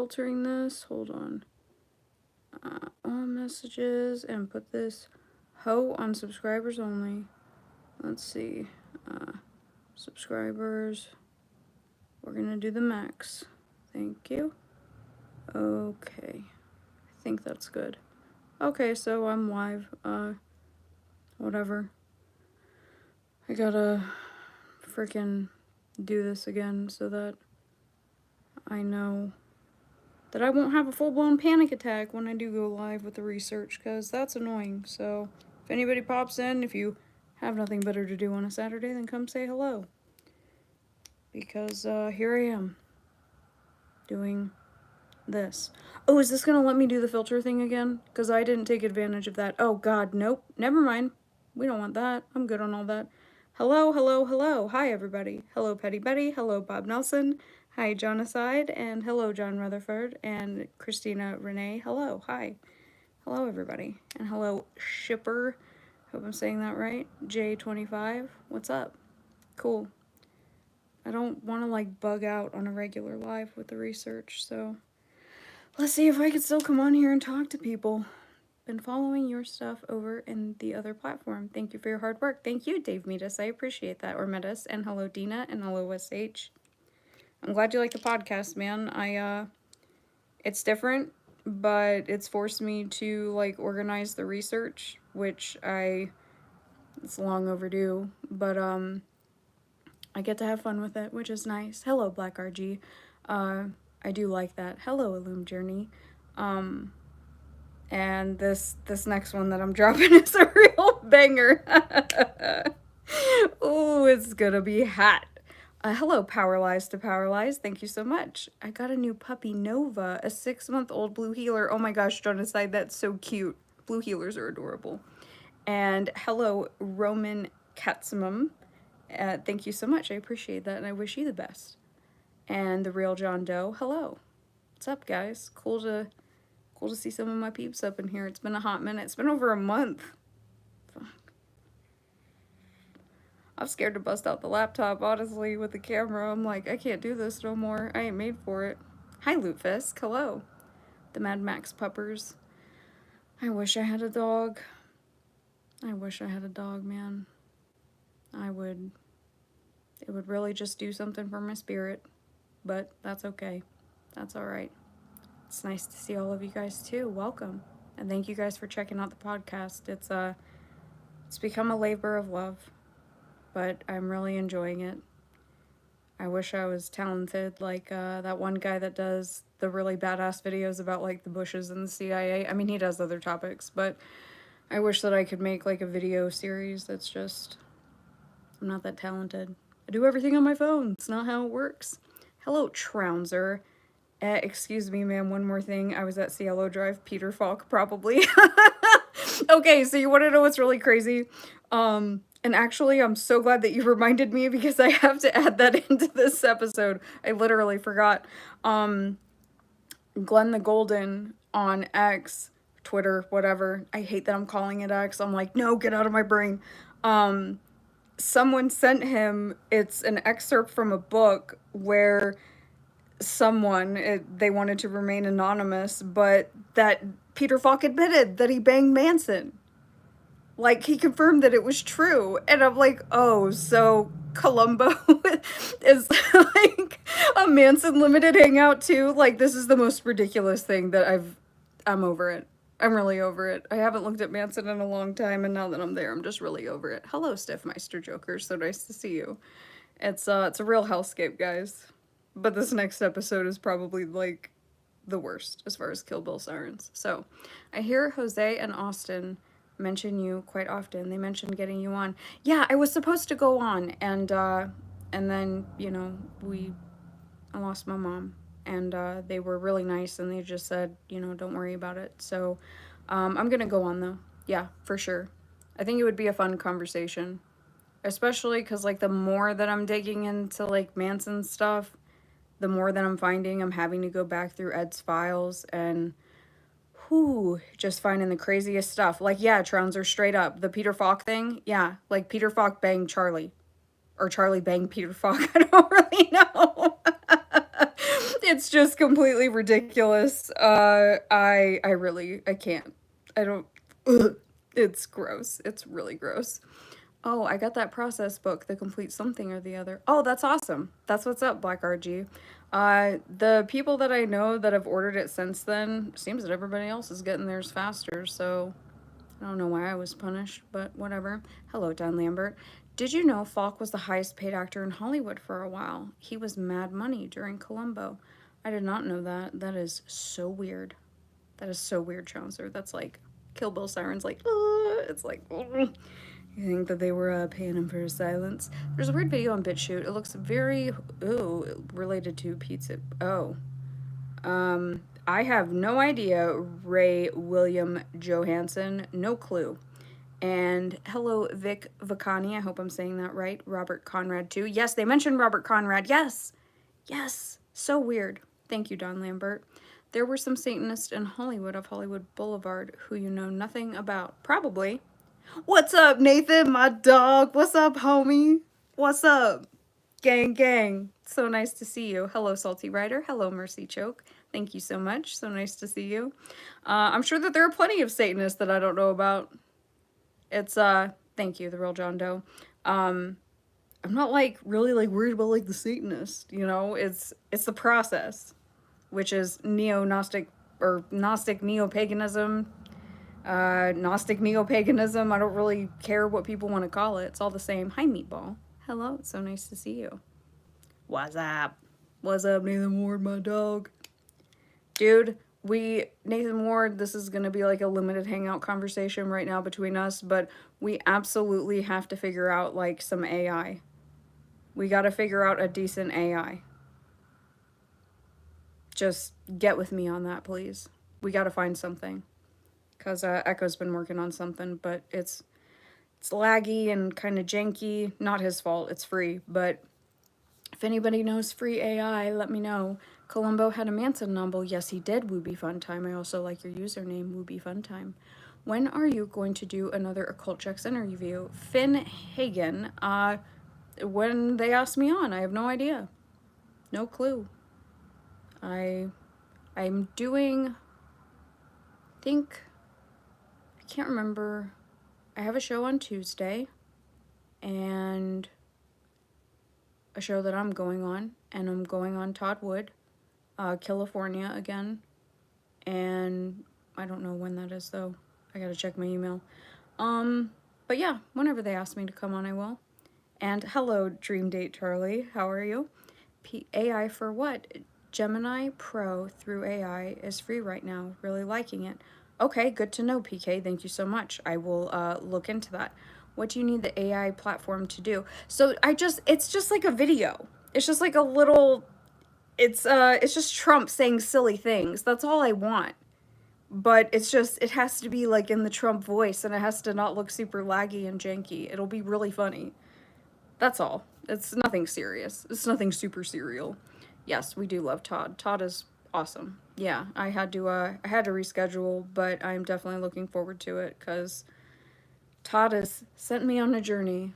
filtering this. Hold on. All messages and put this ho on subscribers only. Let's see. Subscribers. We're gonna do the max. Thank you. Okay. I think that's good. Okay, so I'm live. Whatever. I gotta freaking do this again so that I know that I won't have a full-blown panic attack when I do go live with the research, because that's annoying. So if anybody pops in, if you have nothing better to do on a Saturday, then come say hello. Because here I am doing this. Oh, is this gonna let me do the filter thing again? Because I didn't take advantage of that. Oh god, nope. Never mind. We don't want that. I'm good on all that. Hello, hello, hello. Hi, everybody. Hello, Petty Betty. Hello, Bob Nelson. Hi, John Aside. And hello, John Rutherford. And Christina Renee. Hello. Hi. Hello, everybody. And hello, Shipper. Hope I'm saying that right. J25. What's up? Cool. I don't want to, like, bug out on a regular live with the research, so let's see if I can still come on here and talk to people. Been following your stuff over in the other platform. Thank you for your hard work. Thank you, Dave Metis. I appreciate that. Or Metis. And hello, Dina. And hello, SH. I'm glad you like the podcast, man. It's different, but it's forced me to, like, organize the research, which it's long overdue. But, I get to have fun with it, which is nice. Hello, Black RG. I do like that. Hello, Illume Journey. And this next one that I'm dropping is a real banger. Ooh, it's gonna be hot. Hello, Power Lies to Power Lies. Thank you so much. I got a new puppy, Nova, a 6-month-old blue healer. Oh my gosh, Jonaside, that's so cute. Blue healers are adorable. And hello, Roman Katsimum. Thank you so much. I appreciate that, and I wish you the best. And the real John Doe. Hello. What's up, guys? Cool to see some of my peeps up in here. It's been a hot minute. It's been over a month. Fuck. I'm scared to bust out the laptop, honestly, with the camera. I'm like, I can't do this no more. I ain't made for it. Hi, Lutefisk. Hello. The Mad Max puppers. I wish I had a dog. I wish I had a dog, man. It would really just do something for my spirit. But that's okay. That's alright. It's nice to see all of you guys too. Welcome. And thank you guys for checking out the podcast. It's become a labor of love, but I'm really enjoying it. I wish I was talented like that one guy that does the really badass videos about like the Bushes and the CIA. I mean, he does other topics, but I wish that I could make like a video series that's just... I'm not that talented. I do everything on my phone. It's not how it works. Hello, Trounser. Excuse me, ma'am, one more thing. I was at Cielo Drive. Peter Falk, probably. Okay, so you want to know what's really crazy? And actually, I'm so glad that you reminded me, because I have to add that into this episode. I literally forgot. Glenn the Golden on X, Twitter, whatever. I hate that I'm calling it X. I'm like, no, get out of my brain. Someone sent him, it's an excerpt from a book where they wanted to remain anonymous, but that Peter Falk admitted that he banged Manson. Like, he confirmed that it was true. And I'm like, oh, so Columbo is like a Manson limited hangout too? Like, this is the most ridiculous thing that I'm over it. I'm really over it. I haven't looked at Manson in a long time, and now that I'm there, I'm just really over it. Hello, Stiffmeister Joker. So nice to see you. It's a real hellscape, guys. But this next episode is probably, like, the worst as far as Kill Bill sirens. So, I hear Jose and Austin mention you quite often. They mentioned getting you on. Yeah, I was supposed to go on, and then, you know, I lost my mom. And they were really nice, and they just said, you know, don't worry about it. So, I'm gonna go on, though. Yeah, for sure. I think it would be a fun conversation. Especially because, like, the more that I'm digging into, like, Manson stuff, the more that I'm finding, I'm having to go back through Ed's files and, just finding the craziest stuff. Like, yeah, Trounser, straight up. The Peter Falk thing, yeah. Like, Peter Falk banged Charlie. Or Charlie banged Peter Falk. I don't really know. It's just completely ridiculous. I can't. I don't, ugh. It's gross. It's really gross. Oh, I got that process book, The Complete Something or the Other. Oh, that's awesome. That's what's up, Black RG. The people that I know that have ordered it since then, seems that everybody else is getting theirs faster, so I don't know why I was punished, but whatever. Hello, Don Lambert. Did you know Falk was the highest paid actor in Hollywood for a while? He was Mad Money during Columbo. I did not know that. That is so weird. That is so weird, Chaucer. That's like Kill Bill Sirens, like, it's like, you think that they were paying him for his silence? There's a weird video on BitChute. It looks very, related to pizza. Oh. I have no idea. Ray William Johansson. No clue. And hello, Vic Vacani. I hope I'm saying that right. Robert Conrad, too. Yes, they mentioned Robert Conrad. Yes. Yes. So weird. Thank you, Don Lambert. There were some Satanists in Hollywood off Hollywood Boulevard who you know nothing about. Probably. What's up, Nathan, my dog? What's up, homie? What's up? Gang, gang. So nice to see you. Hello, Salty Rider. Hello, Mercy Choke. Thank you so much. So nice to see you. I'm sure that there are plenty of Satanists that I don't know about. It's, thank you, the real John Doe. I'm not, like, really, like, worried about, like, the Satanist, you know? It's the process, which is neo-Gnostic, or Gnostic neo-paganism, Gnostic neo-paganism. I don't really care what people want to call it. It's all the same. Hi, Meatball. Hello, it's so nice to see you. What's up? What's up, Nathan Ward, my dog? Dude, Nathan Ward, this is going to be like a limited hangout conversation right now between us, but we absolutely have to figure out, like, some AI. We got to figure out a decent AI. Just get with me on that, please. We got to find something. Because Echo's been working on something, but it's laggy and kind of janky. Not his fault, it's free, but if anybody knows free AI, let me know. Columbo had a Manson novel. Yes, he did, Wooby Funtime. I also like your username, Wooby Funtime. When are you going to do another Occult Checks interview? Finn Hagen. When they ask me on, I have no idea. No clue. I'm doing, I can't remember. I have a show on Tuesday, and a show that I'm going on, and I'm going on Todd Wood, California again, and I don't know when that is, though. I gotta check my email. But yeah, whenever they ask me to come on, I will. And hello, Dream Date Charlie, how are you? AI for what? Gemini Pro through AI is free right now. Really liking it. Okay, good to know, PK. Thank you so much. I will look into that. What do you need the AI platform to do? So it's just like a video. It's just like a little, it's just Trump saying silly things. That's all I want. But it's just, it has to be like in the Trump voice, and it has to not look super laggy and janky. It'll be really funny. That's all. It's nothing serious. It's nothing super serial. Yes, we do love Todd. Todd is awesome. Yeah, I had to reschedule, but I'm definitely looking forward to it because Todd has sent me on a journey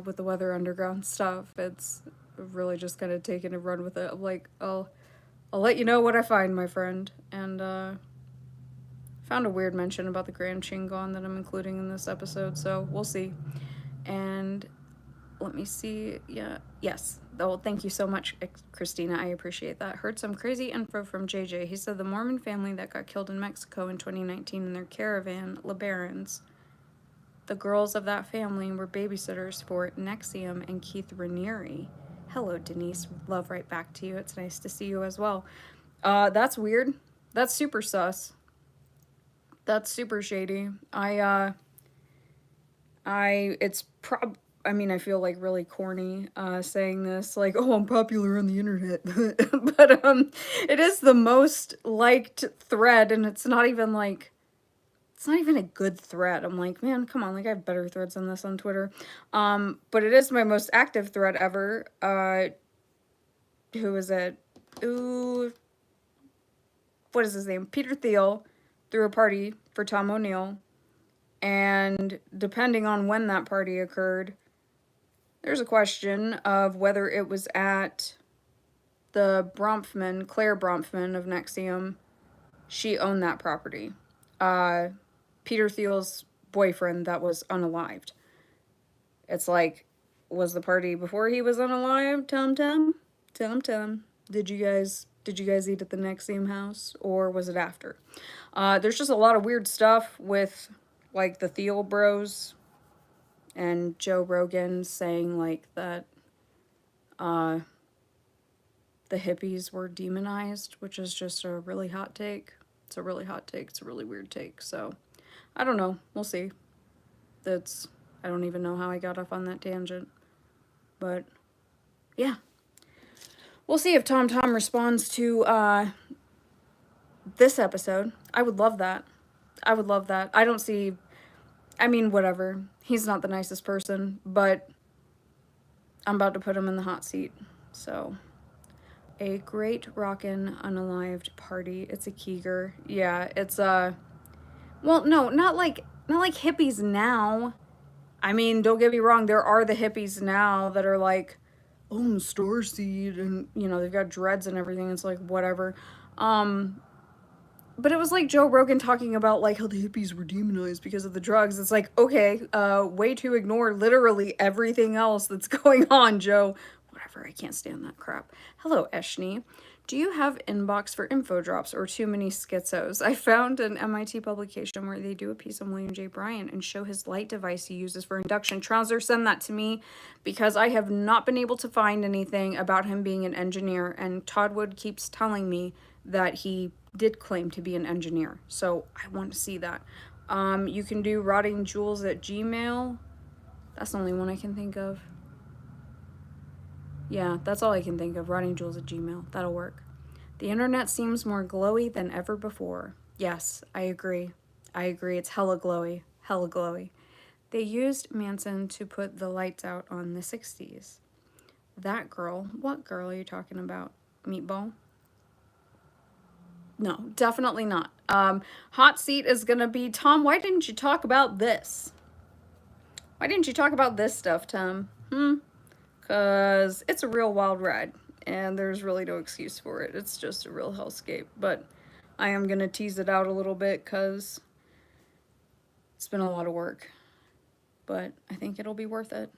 with the Weather Underground stuff. It's really just kind of taken a run with it. I'm like, I'll let you know what I find, my friend. And found a weird mention about the Grand Chingon that I'm including in this episode, so we'll see. And let me see. Yeah. Yes. Oh, thank you so much, Christina. I appreciate that. Heard some crazy info from JJ. He said the Mormon family that got killed in Mexico in 2019 in their caravan, LeBarons, the girls of that family were babysitters for Nexium and Keith Raniere. Hello, Denise. Love right back to you. It's nice to see you as well. That's weird. That's super sus. That's super shady. I feel like really corny saying this, like, oh, I'm popular on the internet, but it is the most liked thread, and it's not even a good thread. I'm like, man, come on, like I have better threads than this on Twitter. But it is my most active thread ever. Who is it? Ooh, what is his name? Peter Thiel threw a party for Tom O'Neill, and depending on when that party occurred, there's a question of whether it was at the Bronfman, Claire Bronfman of Nexium, she owned that property. Peter Thiel's boyfriend that was unalived. It's like, was the party before he was unalived? Tum. Did you guys eat at the Nexium house, or was it after? There's just a lot of weird stuff with like the Thiel bros and Joe Rogan saying like that the hippies were demonized, which is just a really hot take. It's a really hot take. It's a really weird take. So I don't know. We'll see. I don't even know how I got off on that tangent. But yeah. We'll see if Tom responds to this episode. I would love that. I would love that. I mean, whatever. He's not the nicest person, but I'm about to put him in the hot seat. So, a great rockin' unalived party. It's a Keeger. Yeah, it's well, no, not like hippies now. I mean, don't get me wrong, there are the hippies now that are like, oh, I'm starseed, and you know, they've got dreads and everything. It's like whatever. But it was like Joe Rogan talking about like how the hippies were demonized because of the drugs. It's like, okay, way to ignore literally everything else that's going on, Joe. Whatever, I can't stand that crap. Hello, Eshni. Do you have inbox for info drops or too many schizos? I found an MIT publication where they do a piece on William J. Bryant and show his light device he uses for induction. Trouser, send that to me because I have not been able to find anything about him being an engineer, and Todd Wood keeps telling me that he did claim to be an engineer. So I want to see that. You can do rottingjewels@gmail. That's the only one I can think of. Yeah, that's all I can think of. Rottingjewels@gmail. That'll work. The internet seems more glowy than ever before. Yes, I agree. It's hella glowy. Hella glowy. They used Manson to put the lights out on the 60s. That girl. What girl are you talking about? Meatball? No, definitely not. Hot seat is gonna be, Tom, why didn't you talk about this? Why didn't you talk about this stuff, Tom? Because it's a real wild ride, and there's really no excuse for it. It's just a real hellscape. But I am going to tease it out a little bit because it's been a lot of work. But I think it'll be worth it.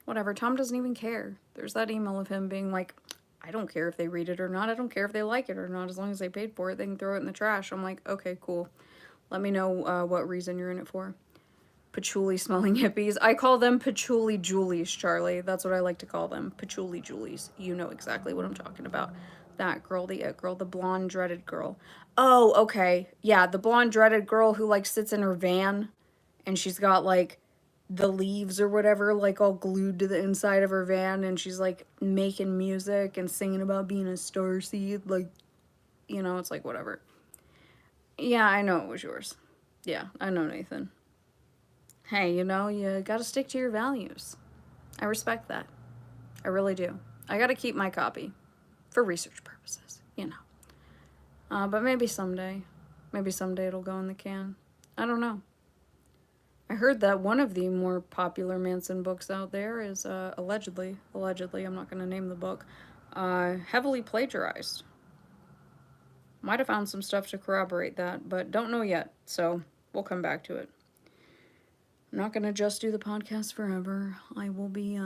Whatever, Tom doesn't even care. There's that email of him being like, I don't care if they read it or not. I don't care if they like it or not. As long as they paid for it, they can throw it in the trash. I'm like, okay, cool. Let me know what reason you're in it for. Patchouli smelling hippies. I call them patchouli Julies, Charlie. That's what I like to call them. Patchouli Julies. You know exactly what I'm talking about. That girl, the it girl, the blonde dreaded girl. Oh, okay. Yeah, the blonde dreaded girl who like sits in her van and she's got like the leaves or whatever like all glued to the inside of her van, and she's like making music and singing about being a starseed. Like, you know, it's like whatever. Yeah, I know it was yours. Yeah, I know, Nathan. Hey, you know, you gotta stick to your values. I respect that. I really do. I gotta keep my copy for research purposes, you know. But maybe someday it'll go in the can. I don't know. I heard that one of the more popular Manson books out there is allegedly, I'm not gonna name the book, heavily plagiarized. Might have found some stuff to corroborate that, but don't know yet, so we'll come back to it. I'm not going to just do the podcast forever. I will be,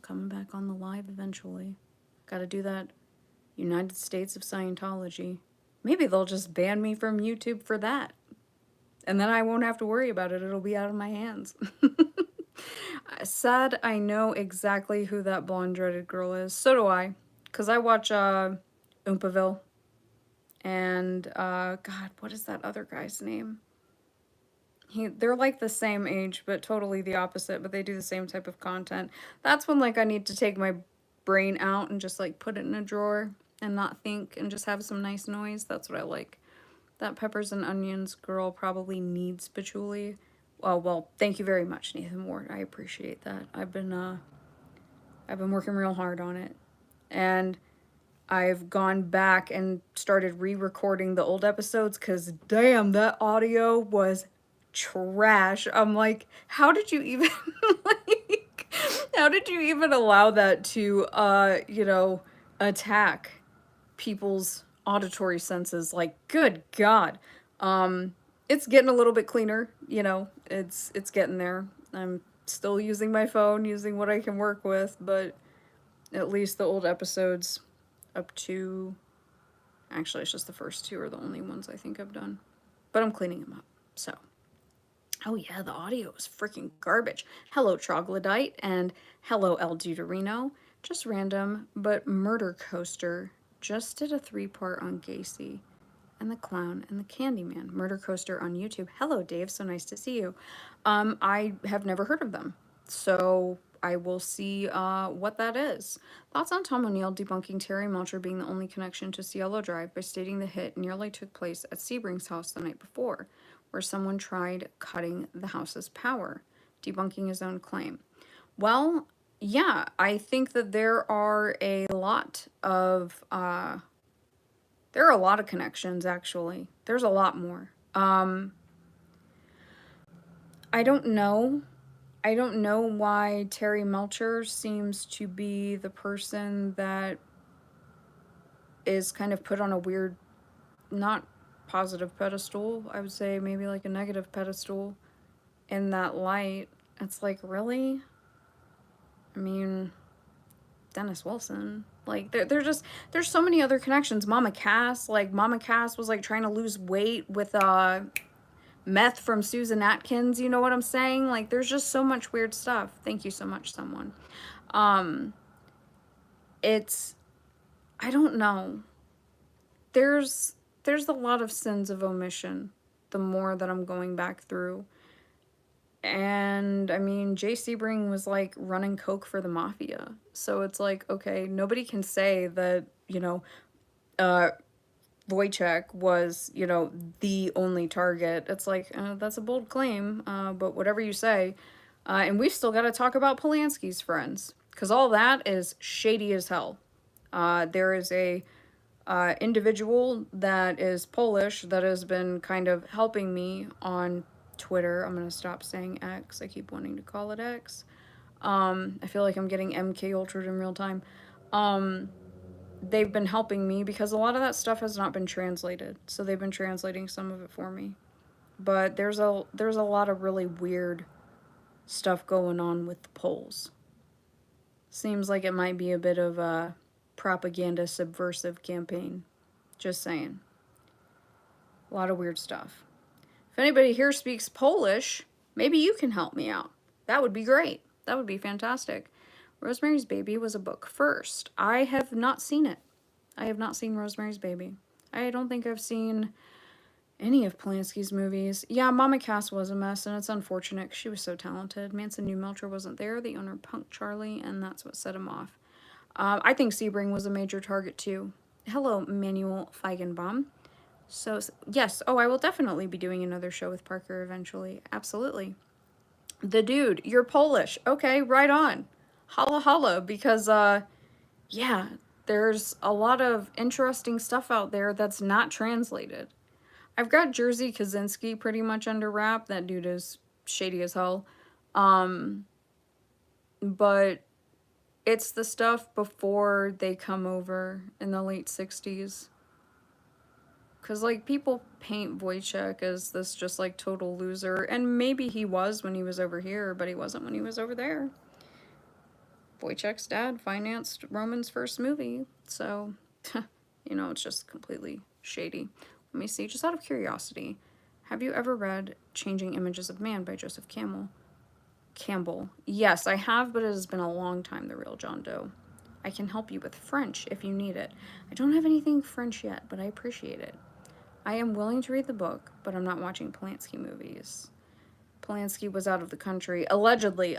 coming back on the live eventually. Got to do that United States of Scientology. Maybe they'll just ban me from YouTube for that. And then I won't have to worry about it. It'll be out of my hands. Sad I know exactly who that blonde dreaded girl is. So do I. Because I watch Oompaville. And, God, what is that other guy's name? They're like the same age, but totally the opposite, but they do the same type of content. That's when like I need to take my brain out and just like put it in a drawer and not think and just have some nice noise. That's what I like. That peppers and onions girl probably needs patchouli. Oh, well, thank you very much, Nathan Ward. I appreciate that. I've been working real hard on it. And I've gone back and started re-recording the old episodes because damn, that audio was trash. I'm like, how did you even like How did you even allow that to, you know, attack people's auditory senses? Like, good God. It's getting a little bit cleaner, you know, it's getting there. I'm still using my phone, using what I can work with, but at least the old episodes up to, actually, it's just the first two are the only ones I think I've done. But I'm cleaning them up, so. Oh yeah, the audio is freaking garbage. Hello Troglodyte and hello El Deuterino. Just random, but Murder Coaster just did a 3-part on Gacy and the Clown and the Candyman. Murder Coaster on YouTube. Hello Dave, so nice to see you. I have never heard of them, so I will see what that is. Thoughts on Tom O'Neill debunking Terry Melcher being the only connection to Cielo Drive by stating the hit nearly took place at Sebring's house the night before, where someone tried cutting the house's power, debunking his own claim. Well, yeah, I think that there are a lot of connections, actually. There's a lot more. I don't know. I don't know why Terry Melcher seems to be the person that is kind of put on a weird, not positive pedestal, I would say maybe like a negative pedestal in that light. It's like, really? I mean, Dennis Wilson. Like, there's so many other connections. Mama Cass, like, Mama Cass was, like, trying to lose weight with, meth from Susan Atkins, you know what I'm saying? Like, there's just so much weird stuff. Thank you so much, someone. It's, I don't know. There's a lot of sins of omission the more that I'm going back through. And I mean, Jay Sebring was like running coke for the mafia. So it's like, okay, nobody can say that, you know, Wojciech was, you know, the only target. It's like, that's a bold claim, but whatever you say. And we've still got to talk about Polanski's friends, because all that is shady as hell. There is a individual that is Polish that has been kind of helping me on Twitter. I'm going to stop saying X. I keep wanting to call it X. I feel like I'm getting MK Ultra in real time. They've been helping me because a lot of that stuff has not been translated. So they've been translating some of it for me. But there's a lot of really weird stuff going on with the Poles. Seems like it might be a bit of a propaganda subversive campaign. Just saying. A lot of weird stuff. If anybody here speaks Polish, maybe you can help me out. That would be great. That would be fantastic. Rosemary's Baby was a book first. I have not seen it. I have not seen Rosemary's Baby. I don't think I've seen any of Polanski's movies. Yeah, Mama Cass was a mess, and it's unfortunate because she was so talented. Manson knew Melcher wasn't there. The owner punked Charlie, and that's what set him off. I think Sebring was a major target, too. Hello, Manuel Feigenbaum. So, yes. Oh, I will definitely be doing another show with Parker eventually. Absolutely. The dude, you're Polish. Okay, right on. Holla holla, because, yeah, there's a lot of interesting stuff out there that's not translated. I've got Jerzy Kaczynski pretty much under wrap. That dude is shady as hell. But it's the stuff before they come over in the late 60s. Because, like, people paint Wojciech as this just, like, total loser. And maybe he was when he was over here, but he wasn't when he was over there. Wojciech's dad financed Roman's first movie. So, you know, it's just completely shady. Let me see, just out of curiosity. Have you ever read Changing Images of Man by Joseph Campbell? Yes, I have, but it has been a long time, the real John Doe. I can help you with French if you need it. I don't have anything French yet, but I appreciate it. I am willing to read the book, but I'm not watching Polanski movies. Polanski was out of the country. Allegedly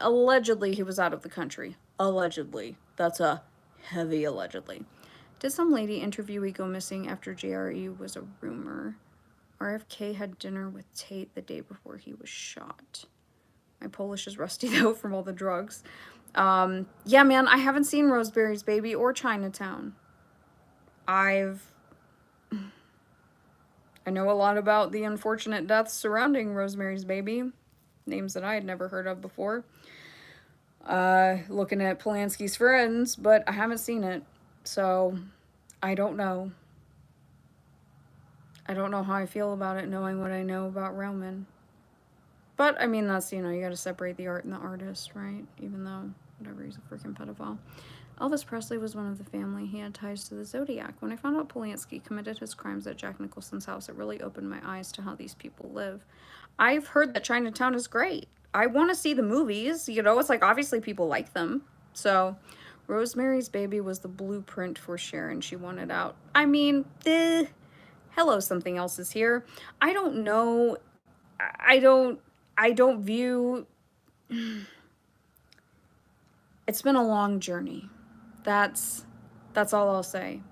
he was out of the country. Allegedly. That's a heavy allegedly. Did some lady interviewee go missing after JRE was a rumor? RFK had dinner with Tate the day before he was shot. My Polish is rusty though from all the drugs. Yeah, man, I haven't seen Rosemary's Baby or Chinatown. I know a lot about the unfortunate deaths surrounding Rosemary's Baby. Names that I had never heard of before. looking at Polanski's Friends, but I haven't seen it, so I don't know. I don't know how I feel about it, knowing what I know about Roman. But, I mean, that's, you know, you gotta separate the art and the artist, right? Even though, whatever, he's a freaking pedophile. Elvis Presley was one of the family. He had ties to the Zodiac. When I found out Polanski committed his crimes at Jack Nicholson's house, it really opened my eyes to how these people live. I've heard that Chinatown is great. I want to see the movies. You know, it's like, obviously people like them. So, Rosemary's Baby was the blueprint for Sharon. She wanted out. I mean, hello, something else is here. I don't know. I don't view... It's been a long journey. That's all I'll say.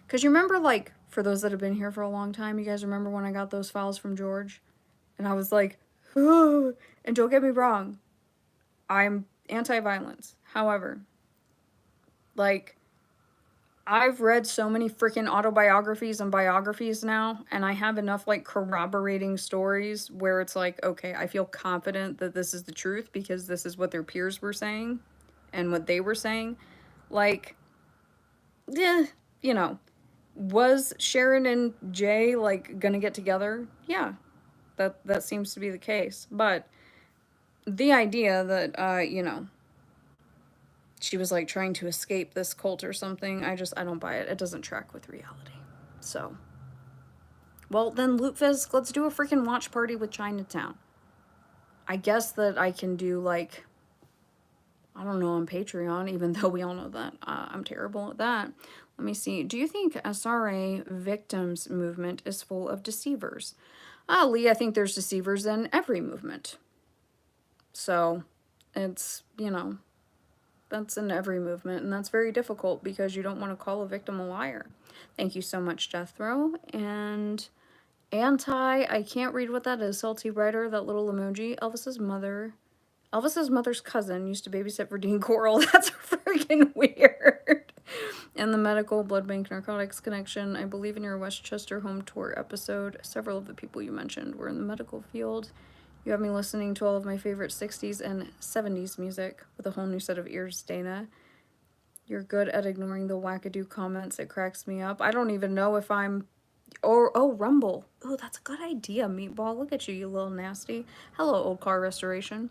Because you remember, like, for those that have been here for a long time, you guys remember when I got those files from George? And I was like, oh, and don't get me wrong, I'm anti-violence. However, like, I've read so many freaking autobiographies and biographies now, and I have enough, like, corroborating stories where it's like, okay, I feel confident that this is the truth because this is what their peers were saying and what they were saying. Like, yeah, you know, was Sharon and Jay, like, gonna get together? Yeah, that seems to be the case. But the idea that, you know, she was, like, trying to escape this cult or something, I don't buy it. It doesn't track with reality. So, well, then, Lootfizz, let's do a freaking watch party with Chinatown. I guess that I can do, like, I don't know, on Patreon, even though we all know that I'm terrible at that. Let me see. Do you think SRA Victims movement is full of deceivers? Lee, I think there's deceivers in every movement. So, it's, you know, that's in every movement, and that's very difficult because you don't want to call a victim a liar. Thank you so much, Deathrow. And I can't read what that is. Salty writer, that little emoji. Elvis's mother's cousin used to babysit for Dean Coral. That's freaking weird. And the medical blood bank narcotics connection. I believe in your Westchester home tour episode, several of the people you mentioned were in the medical field. You have me listening to all of my favorite 60s and 70s music with a whole new set of ears, Dana. You're good at ignoring the wackadoo comments. It cracks me up. I don't even know if I'm... Oh, Rumble. Oh, that's a good idea, Meatball. Look at you, you little nasty. Hello, Old Car Restoration.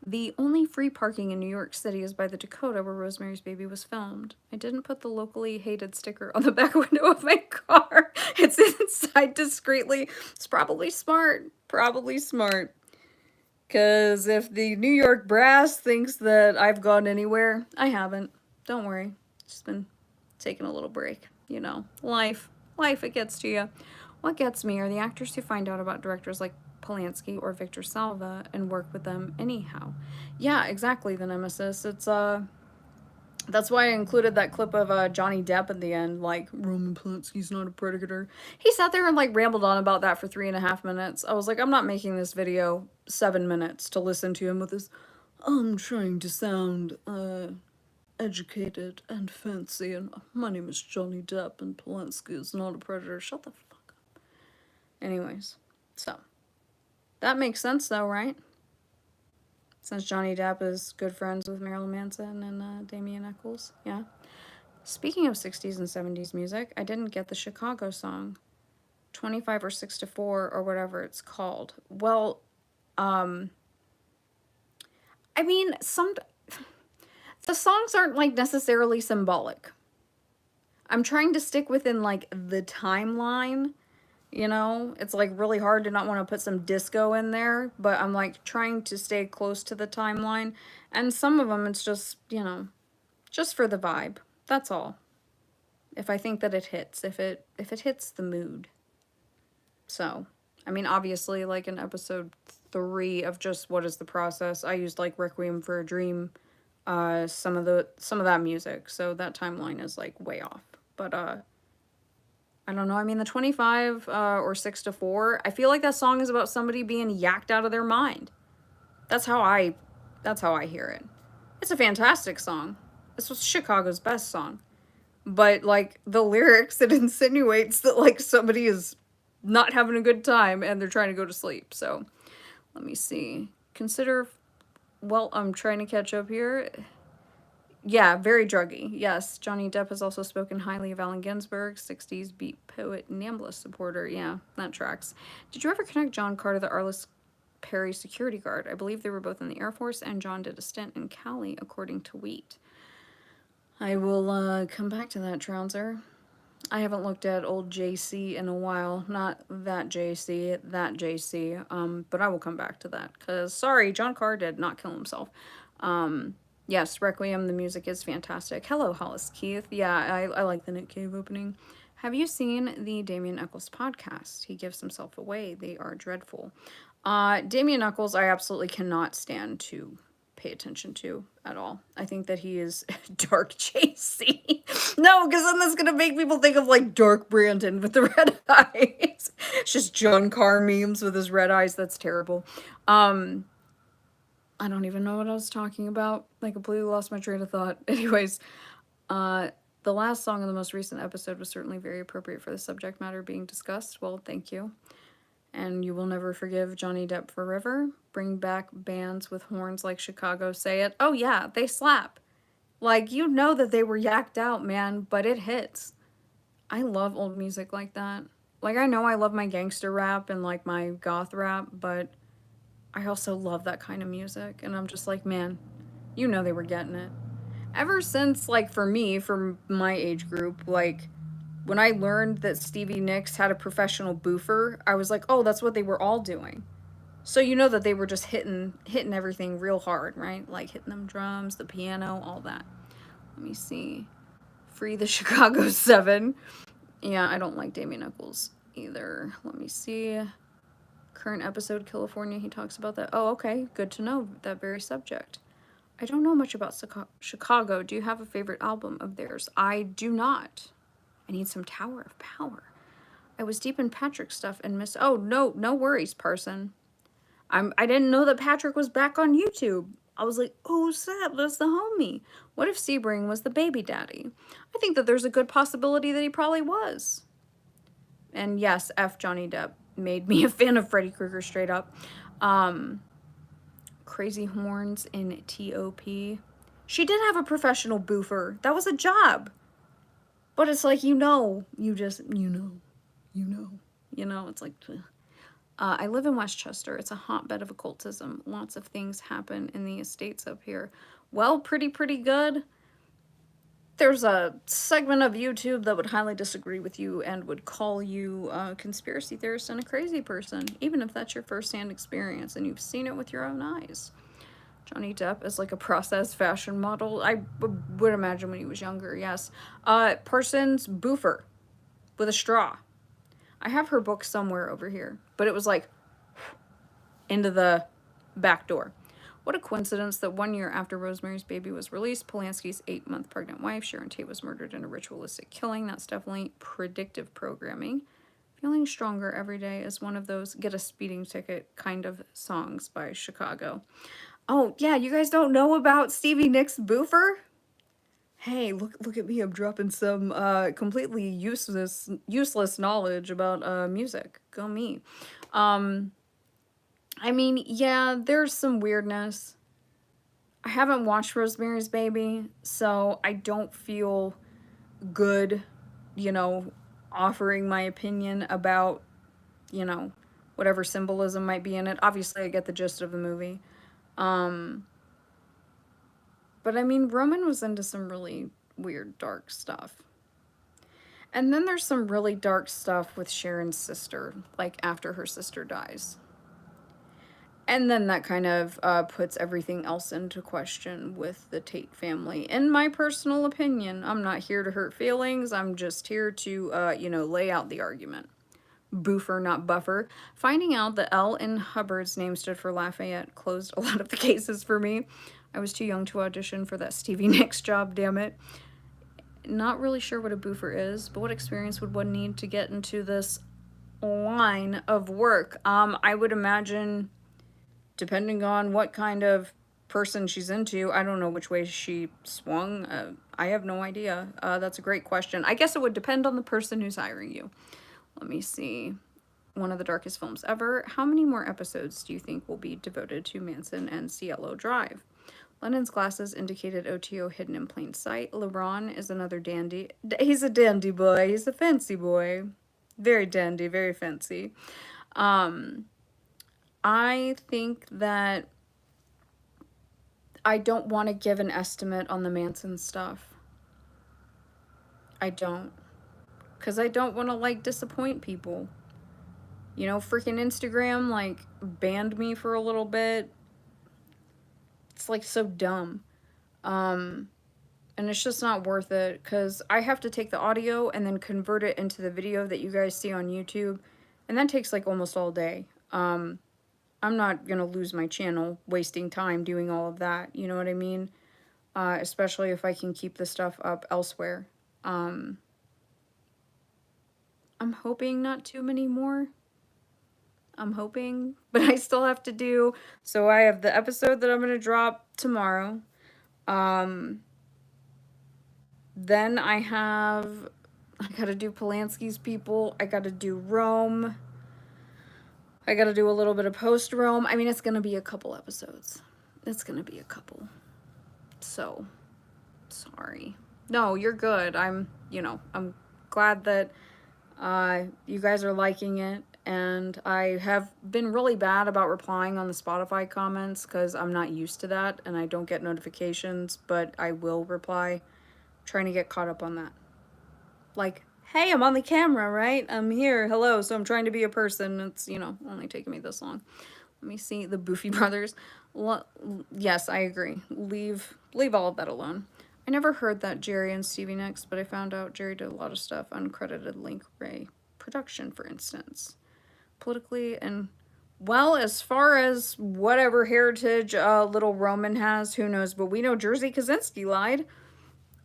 The only free parking in New York City is by the Dakota where Rosemary's Baby was filmed. I didn't put the locally hated sticker on the back window of my car. It's inside discreetly. It's probably smart. Probably smart. Because if the New York brass thinks that I've gone anywhere, I haven't. Don't worry. Just been taking a little break. You know, life, it gets to you. What gets me are the actors who find out about directors like Polanski or Victor Salva and work with them anyhow. Yeah, exactly, the Nemesis. It's, that's why I included that clip of Johnny Depp at the end, like, Roman Polanski's not a predator. He sat there and, like, rambled on about that for 3.5 minutes. I was like, I'm not making this video 7 minutes to listen to him with this, I'm trying to sound, educated and fancy, and my name is Johnny Depp, and Polanski is not a predator. Shut the fuck up. Anyways, so, that makes sense though, right? Since Johnny Depp is good friends with Marilyn Manson and Damien Eccles, yeah. Speaking of 60s and 70s music, I didn't get the Chicago song, 25 or 6 to 4 or whatever it's called. Well, I mean, the songs aren't, like, necessarily symbolic. I'm trying to stick within, like, the timeline. You know, it's, like, really hard to not want to put some disco in there, but I'm, like, trying to stay close to the timeline, and some of them, it's just, you know, just for the vibe. That's all. If I think that it hits, if it hits the mood. So, I mean, obviously, like, in episode 3 of just What is the Process, I used, like, Requiem for a Dream, some of that music, so that timeline is, like, way off. But, I don't know, I mean, the 25 or 6 to 4, I feel like that song is about somebody being yacked out of their mind. That's how I hear it. It's a fantastic song. This was Chicago's best song. But, like, the lyrics, it insinuates that, like, somebody is not having a good time and they're trying to go to sleep. So, let me see. Consider well, I'm trying to catch up here. Yeah, very druggy. Yes, Johnny Depp has also spoken highly of Allen Ginsberg, 60s beat poet and NAMBLA supporter. Yeah, that tracks. Did you ever connect John Carr to the Arliss Perry security guard? I believe they were both in the Air Force, and John did a stint in Cali, according to Wheat. I will come back to that, Trounser. I haven't looked at old JC in a while. Not that JC, that JC. But I will come back to that. Because, sorry, John Carr did not kill himself. Yes, Requiem, the music is fantastic. Hello, Hollis Keith. Yeah, I like the Nick Cave opening. Have you seen the Damien Eccles podcast? He gives himself away. They are dreadful. Damien Eccles, I absolutely cannot stand to pay attention to at all. I think that he is dark JC. No, because then that's gonna make people think of like Dark Brandon with the red eyes. It's just John Carr memes with his red eyes. That's terrible. I don't even know what I was talking about. I completely lost my train of thought. Anyways, the last song in the most recent episode was certainly very appropriate for the subject matter being discussed. Well, thank you. And you will never forgive Johnny Depp forever. Bring back bands with horns like Chicago Say It. Oh yeah, they slap. Like, you know that they were yacked out, man, but it hits. I love old music like that. Like, I know I love my gangster rap and like my goth rap, but I also love that kind of music. And I'm just like, man, you know they were getting it. Ever since, like, for me, for my age group, like, when I learned that Stevie Nicks had a professional boofer, I was like, oh, that's what they were all doing. So you know that they were just hitting everything real hard, right? Like hitting them drums, the piano, all that. Let me see. Free the Chicago 7. Yeah, I don't like Damien Eccles either. Let me see. Current episode, California, he talks about that. Oh, okay. Good to know that very subject. I don't know much about Chicago. Do you have a favorite album of theirs? I do not. I need some Tower of Power. I was deep in Patrick's stuff and missed... Oh, no worries, Parson. I didn't know that Patrick was back on YouTube. I was like, oh, snap, that's the homie. What if Sebring was the baby daddy? I think that there's a good possibility that he probably was. And yes, F Johnny Depp made me a fan of Freddy Krueger straight up. Crazy Horns in T.O.P. She did have a professional boofer. That was a job. But it's like, you know, it's like... I live in Westchester. It's a hotbed of occultism. Lots of things happen in the estates up here. Well, pretty good. There's a segment of YouTube that would highly disagree with you and would call you a conspiracy theorist and a crazy person, even if that's your first-hand experience and you've seen it with your own eyes. Johnny Depp is like a processed fashion model. I would imagine when he was younger, yes. Parsons boofer with a straw. I have her book somewhere over here, but it was like into the back door. What a coincidence that 1 year after Rosemary's Baby was released, Polanski's 8-month pregnant wife, Sharon Tate, was murdered in a ritualistic killing. That's definitely predictive programming. Feeling Stronger Every Day is one of those get a speeding ticket kind of songs by Chicago. Oh, yeah, you guys don't know about Stevie Nicks' boofer? Hey, look at me, I'm dropping some completely useless knowledge about music. Go me. I mean, yeah, there's some weirdness. I haven't watched Rosemary's Baby, so I don't feel good, you know, offering my opinion about, you know, whatever symbolism might be in it. Obviously, I get the gist of the movie. But I mean, Roman was into some really weird, dark stuff. And then there's some really dark stuff with Sharon's sister, like after her sister dies. And then that kind of puts everything else into question with the Tate family. In my personal opinion, I'm not here to hurt feelings. I'm just here to, you know, lay out the argument. Boofer, not buffer. Finding out that L in Hubbard's name stood for Lafayette closed a lot of the cases for me. I was too young to audition for that Stevie Nicks job, damn it. Not really sure what a boofer is, but what experience would one need to get into this line of work? I would imagine, depending on what kind of person she's into, I don't know which way she swung. I have no idea. That's a great question. I guess it would depend on the person who's hiring you. Let me see. one of the darkest films ever. How many more episodes do you think will be devoted to Manson and Cielo Drive? London's glasses indicated OTO hidden in plain sight. LeBron is another dandy. He's a dandy boy. He's a fancy boy. Very dandy, very fancy. I think that I don't want to give an estimate on the Manson stuff. I don't. Because I don't want to, like, disappoint people. You know, freaking Instagram, like, banned me for a little bit. It's, like, so dumb. And it's just not worth it. Because I have to take the audio and then convert it into the video that you guys see on YouTube. And that takes, like, almost all day. I'm not going to lose my channel wasting time doing all of that. You know what I mean? Especially if I can keep the stuff up elsewhere. I'm hoping not too many more. I'm hoping. But I still have to do... So I have the episode that I'm going to drop tomorrow. Then I gotta do Polanski's people. I gotta do Rome. I gotta do a little bit of post-Rome. I mean, it's gonna be a couple episodes. It's gonna be a couple. So, sorry. No, you're good. I'm glad that you guys are liking it. And I have been really bad about replying on the Spotify comments because I'm not used to that and I don't get notifications, but I will reply. I'm trying to get caught up on that. Like, hey, I'm on the camera, right? I'm here. Hello. So I'm trying to be a person. It's, only taking me this long. Let me see. The Boofy Brothers. Yes, I agree. Leave all of that alone. I never heard that Jerry and Stevie Nicks, but I found out Jerry did a lot of stuff. Uncredited Link Ray production, for instance. Politically and, well, as far as whatever heritage little Roman has, who knows? But we know Jersey Kaczynski lied.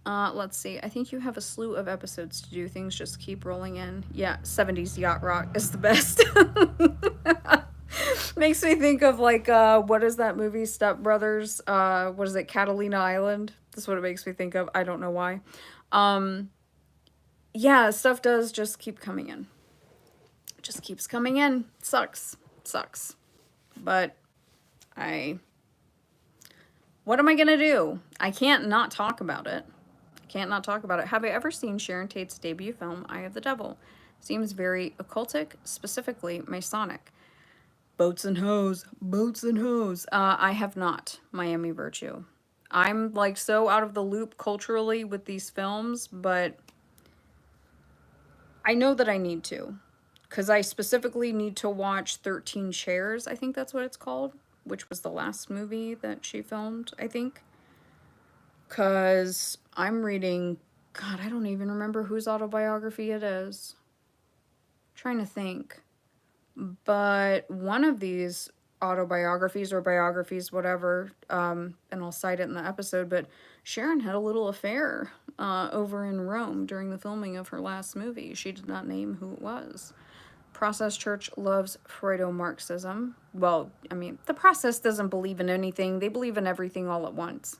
Let's see. I think you have a slew of episodes to do. Things just keep rolling in. Yeah, 70s yacht rock is the best. Makes me think of, like, what is that movie? Step Brothers. What is it? Catalina Island. That's what it makes me think of. I don't know why. Yeah, stuff does just keep coming in. It just keeps coming in. Sucks. But what am I gonna do? I can't not talk about it. Have I ever seen Sharon Tate's debut film, Eye of the Devil? Seems very occultic, specifically Masonic. Boats and hoes. I have not. Miami Virtue. I'm, like, so out of the loop culturally with these films, but I know that I need to. Because I specifically need to watch 13 Chairs, I think that's what it's called, which was the last movie that she filmed, I think. Because I'm reading, God, I don't even remember whose autobiography it is. I'm trying to think. But one of these autobiographies or biographies, whatever, and I'll cite it in the episode, but Sharon had a little affair over in Rome during the filming of her last movie. She did not name who it was. Process Church loves Freudo-Marxism. Well, I mean, the Process doesn't believe in anything. They believe in everything all at once.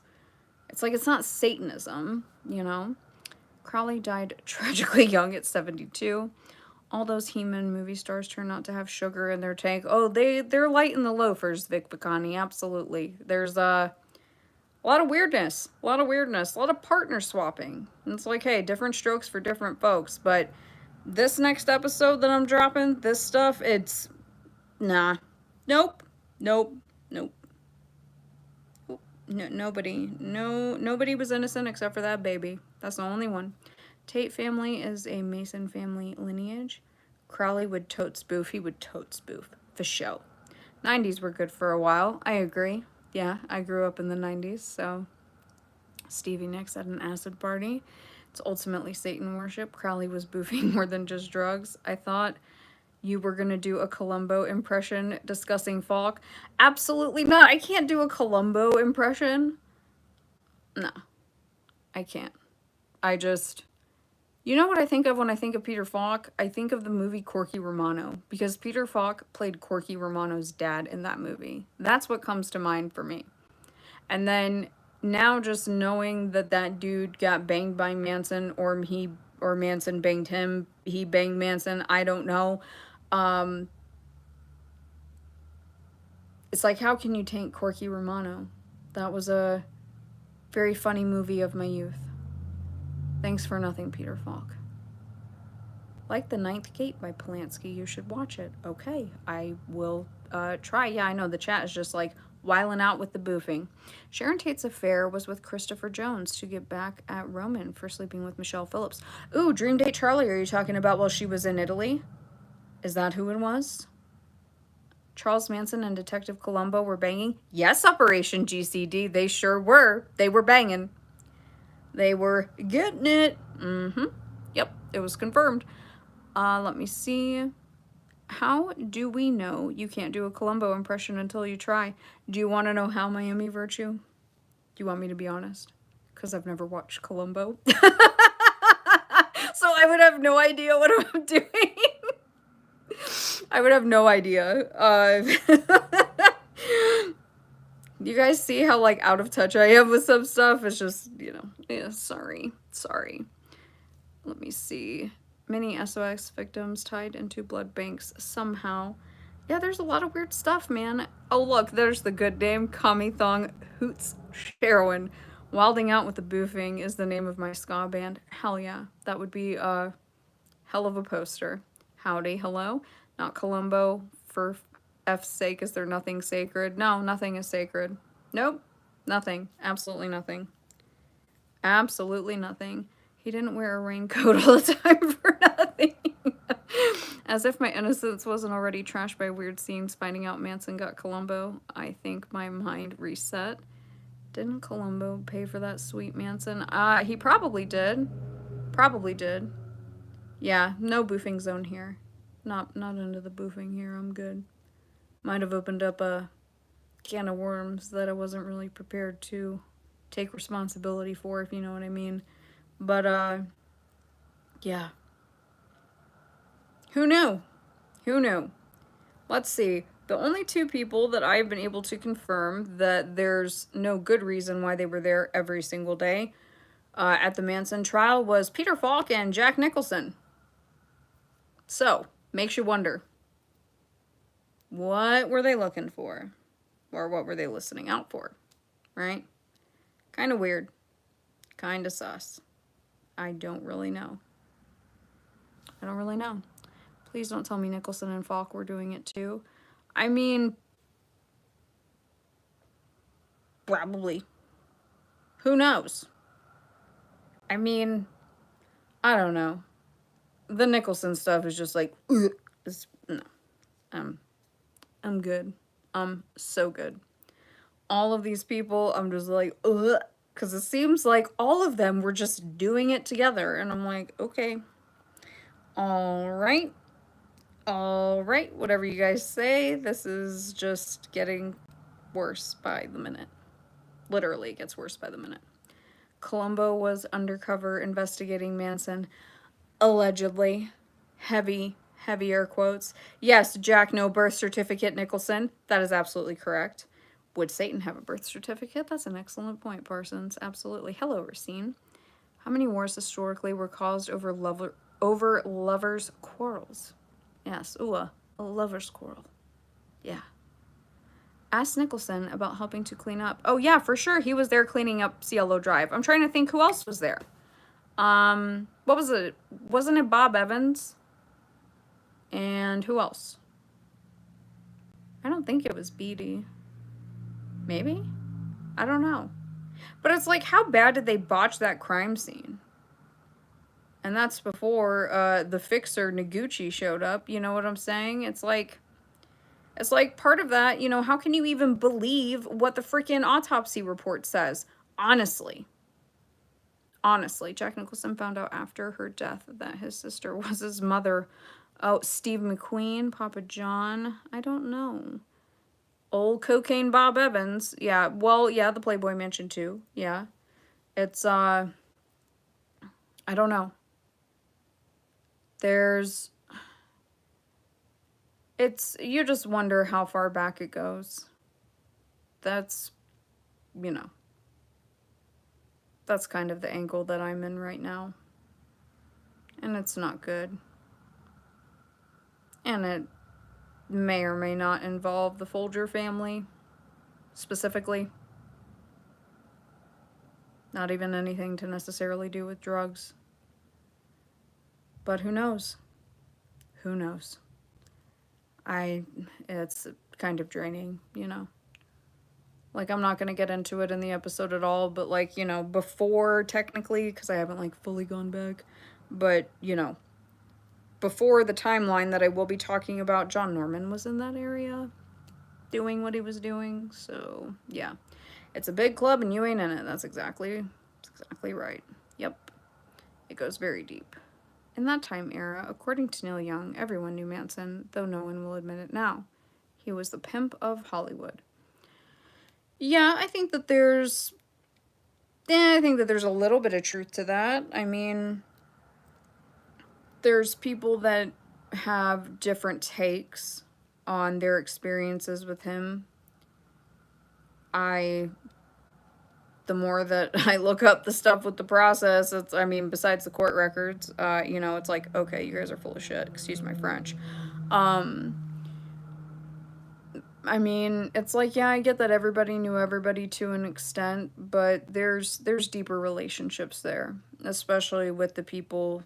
It's like, it's not Satanism, Crowley died tragically young at 72. All those He-Man movie stars turn out to have sugar in their tank. Oh, they're light in the loafers, Vic Bacani, absolutely. There's a lot of weirdness, a lot of partner swapping. And it's like, hey, different strokes for different folks, but this next episode that I'm dropping, this stuff, it's... Nah. Nope. Nobody was innocent except for that baby. That's the only one. Tate family is a Mason family lineage. Crowley would totes boof. He would totes boof. For show. 90s were good for a while. I agree. Yeah, I grew up in the 90s, so... Stevie Nicks at an acid party. It's ultimately Satan worship. Crowley was boofing more than just drugs. I thought you were going to do a Columbo impression discussing Falk. Absolutely not. I can't do a Columbo impression. No. I can't. You know what I think of when I think of Peter Falk? I think of the movie Corky Romano. Because Peter Falk played Corky Romano's dad in that movie. That's what comes to mind for me. And then... now just knowing that dude got banged by Manson or Manson banged him, he banged Manson, I don't know. It's like, how can you taint Corky Romano? That was a very funny movie of my youth. Thanks for nothing, Peter Falk. Like The Ninth Gate by Polanski, you should watch it. Okay, I will try. Yeah, I know the chat is just like whiling out with the boofing. Sharon Tate's affair was with Christopher Jones to get back at Roman for sleeping with Michelle Phillips. Ooh, Dream Date Charlie, are you talking about while she was in Italy? Is that who it was? Charles Manson and Detective Columbo were banging? Yes, Operation GCD, they sure were. They were banging. They were getting it. Yep, it was confirmed. Let me see. How do we know you can't do a Columbo impression until you try? Do you want to know how, Miami Virtue? Do you want me to be honest? Because I've never watched Columbo. So I would have no idea what I'm doing. I would have no idea. You guys see how, like, out of touch I am with some stuff? It's just, you know, yeah, sorry. Let me see. Many SOS victims tied into blood banks somehow. Yeah, there's a lot of weird stuff, man. Oh, look, there's the good name. Kami Thong Hoots Sherwin. Wilding Out with the Boofing is the name of my ska band. Hell yeah. That would be a hell of a poster. Howdy, hello. Not Columbo. For F's sake, is there nothing sacred? No, nothing is sacred. Nope. Nothing. Absolutely nothing. Absolutely nothing. He didn't wear a raincoat all the time for nothing. As if my innocence wasn't already trashed by weird scenes finding out Manson got Columbo. I think my mind reset. Didn't Columbo pay for that sweet Manson? He probably did. Probably did. Yeah, no boofing zone here. Not into the boofing here. I'm good. Might have opened up a can of worms that I wasn't really prepared to take responsibility for, if you know what I mean. But, yeah. Who knew? Who knew? Let's see. The only two people that I've been able to confirm that there's no good reason why they were there every single day at the Manson trial was Peter Falk and Jack Nicholson. So, makes you wonder. What were they looking for? Or what were they listening out for? Right? Kind of weird. Kind of sus. I don't really know. I don't really know. Please don't tell me Nicholson and Falk were doing it too. I mean, probably. Who knows? I mean, I don't know. The Nicholson stuff is just like, no. I'm good. I'm so good. All of these people, I'm just like, ugh. Because it seems like all of them were just doing it together. And I'm like, okay. All right. All right. Whatever you guys say, this is just getting worse by the minute. Literally, it gets worse by the minute. Columbo was undercover investigating Manson. Allegedly. Heavy air quotes. Yes, Jack, no birth certificate, Nicholson. That is absolutely correct. Would Satan have a birth certificate? That's an excellent point, Parsons. Absolutely. Hello, Racine. How many wars historically were caused over lovers' quarrels? Yes. Ooh, a lover's quarrel. Yeah. Ask Nicholson about helping to clean up. Oh, yeah, for sure. He was there cleaning up Cielo Drive. I'm trying to think who else was there. What was it? Wasn't it Bob Evans? And who else? I don't think it was Beatty. Maybe? I don't know. But it's like, how bad did they botch that crime scene? And that's before the fixer Noguchi showed up. You know what I'm saying? It's like part of that, you know, how can you even believe what the freaking autopsy report says? Honestly, Jack Nicholson found out after her death that his sister was his mother. Oh, Steve McQueen, Papa John. I don't know. Old cocaine Bob Evans. Yeah, well, yeah, the Playboy Mansion too. Yeah. It's, I don't know. You just wonder how far back it goes. That's, you know, that's kind of the angle that I'm in right now. And it's not good. And it may or may not involve the Folger family, specifically. Not even anything to necessarily do with drugs. But who knows? Who knows? It's kind of draining, you know? Like, I'm not going to get into it in the episode at all, but, like, you know, before, technically, because I haven't, like, fully gone back, but, you know, before the timeline that I will be talking about, John Norman was in that area doing what he was doing, so, yeah. It's a big club and you ain't in it. That's exactly right. Yep. It goes very deep. In that time era, according to Neil Young, everyone knew Manson, though no one will admit it now. He was the pimp of Hollywood. Yeah, I think that there's a little bit of truth to that. I mean, there's people that have different takes on their experiences with him. The more that I look up the stuff with the process, besides the court records, you know, it's like, okay, you guys are full of shit. Excuse my French. I mean, it's like, yeah, I get that everybody knew everybody to an extent, but there's deeper relationships there, especially with the people,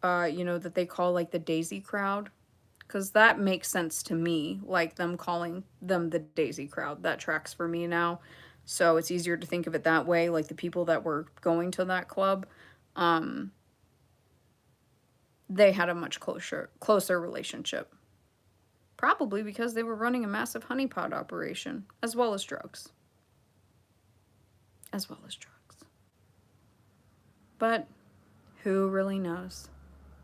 you know, that they call, like, the Daisy crowd, because that makes sense to me, like, them calling them the Daisy crowd. That tracks for me now, so it's easier to think of it that way, like, the people that were going to that club, they had a much closer relationship. Probably because they were running a massive honeypot operation, as well as drugs. But who really knows?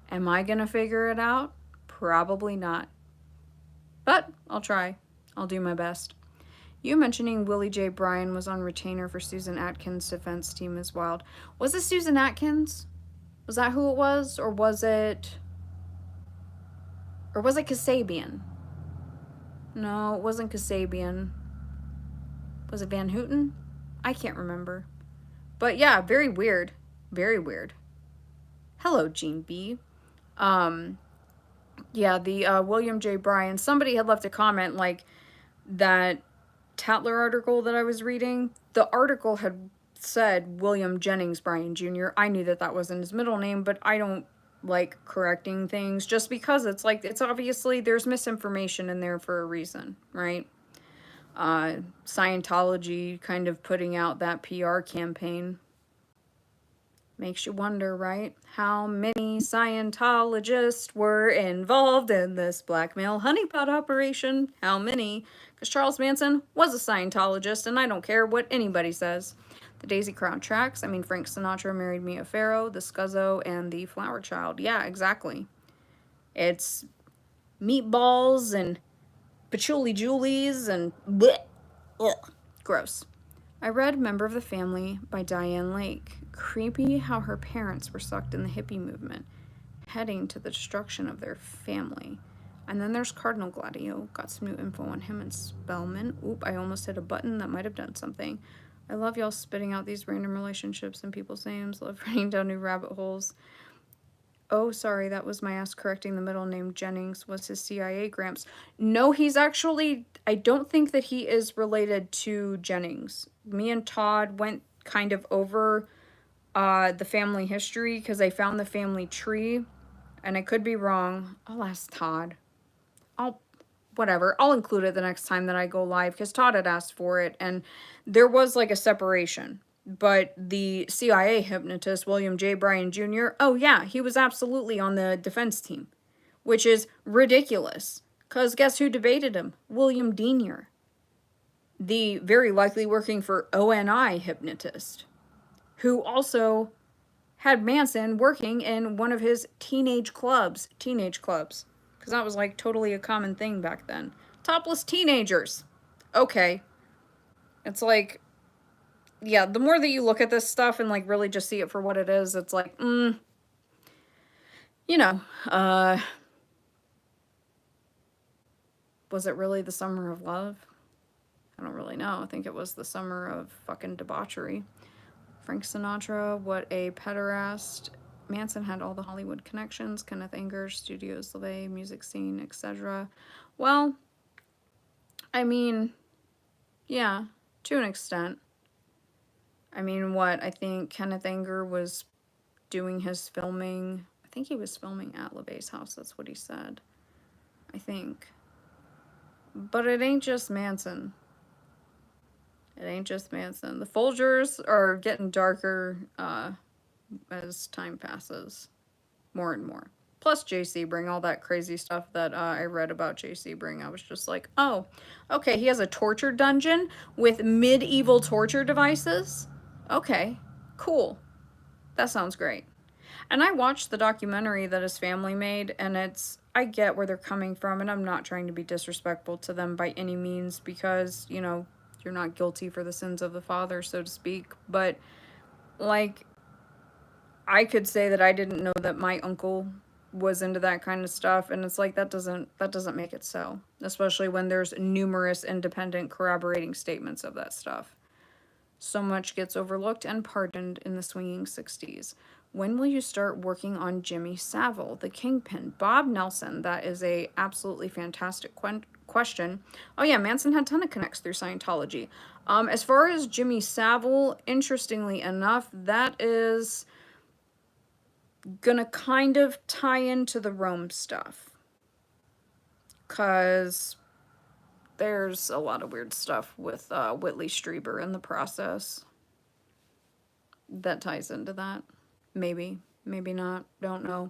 Am I gonna figure it out? Probably not. But I'll try. I'll do my best. You mentioning Willie J. Bryan was on retainer for Susan Atkins' defense team is wild. Was it Susan Atkins? Was that who it was? Or was it Kasabian? No, it wasn't Kasabian. Was it Van Houten? I can't remember. But yeah, very weird. Very weird. Hello, Gene B. Yeah, the William J. Bryan, somebody had left a comment, like, that Tatler article that I was reading, the article had said William Jennings Bryan Jr. I knew that that wasn't his middle name, but I don't like correcting things just because it's like, it's obviously, there's misinformation in there for a reason, right? Scientology kind of putting out that PR campaign makes you wonder, right? How many Scientologists were involved in this blackmail honeypot operation? How many? Because Charles Manson was a Scientologist, and I don't care what anybody says. The Daisy Crown tracks. I mean, Frank Sinatra married Mia Farrow, the Scuzzo, and the Flower Child. Yeah, exactly. It's meatballs and patchouli julies and bleh. Ugh. Gross. I read Member of the Family by Diane Lake. Creepy how her parents were sucked in the hippie movement, heading to the destruction of their family. And then there's Cardinal Gladio. Got some new info on him and Spellman. Oop, I almost hit a button that might have done something. I love y'all spitting out these random relationships and people's names. Love running down new rabbit holes. Oh, sorry, that was my ass correcting the middle name. Jennings was his CIA Gramps. No, he's actually, I don't think that he is related to Jennings. Me and Todd went kind of over the family history because I found the family tree, and I could be wrong. I'll ask Todd. Whatever, I'll include it the next time that I go live because Todd had asked for it, and there was like a separation. But the CIA hypnotist, William J. Bryan Jr., oh yeah, he was absolutely on the defense team, which is ridiculous, because guess who debated him? William Denier, the very likely working for ONI hypnotist, who also had Manson working in one of his teenage clubs, because that was like totally a common thing back then. Topless teenagers. Okay. It's like, yeah, the more that you look at this stuff and like really just see it for what it is, it's like, you know, was it really the summer of love? I don't really know. I think it was the summer of fucking debauchery. Frank Sinatra, what a pederast. Manson had all the Hollywood connections, Kenneth Anger, Studios LeVay, music scene, etc. Well, I mean, yeah, to an extent. I mean, I think Kenneth Anger was doing his filming. I think he was filming at LeVay's house. That's what he said. I think. But it ain't just Manson. It ain't just Manson. The Folgers are getting darker as time passes. More and more. Plus Jay Sebring, all that crazy stuff that I read about Jay Sebring. I was just like, oh, okay, he has a torture dungeon with medieval torture devices? Okay, cool. That sounds great. And I watched the documentary that his family made, and I get where they're coming from, and I'm not trying to be disrespectful to them by any means because, you know, you're not guilty for the sins of the father, so to speak. But, like, I could say that I didn't know that my uncle was into that kind of stuff, and it's like that doesn't make it so, especially when there's numerous independent corroborating statements of that stuff. So much gets overlooked and pardoned in the swinging 60s. When will you start working on Jimmy Savile, the kingpin? Bob Nelson, that is a absolutely fantastic question. Oh yeah, Manson had a ton of connects through Scientology. As far as Jimmy Savile, interestingly enough, that is gonna kind of tie into the Rome stuff. 'Cause there's a lot of weird stuff with Whitley Strieber in the process that ties into that. Maybe, maybe not. Don't know.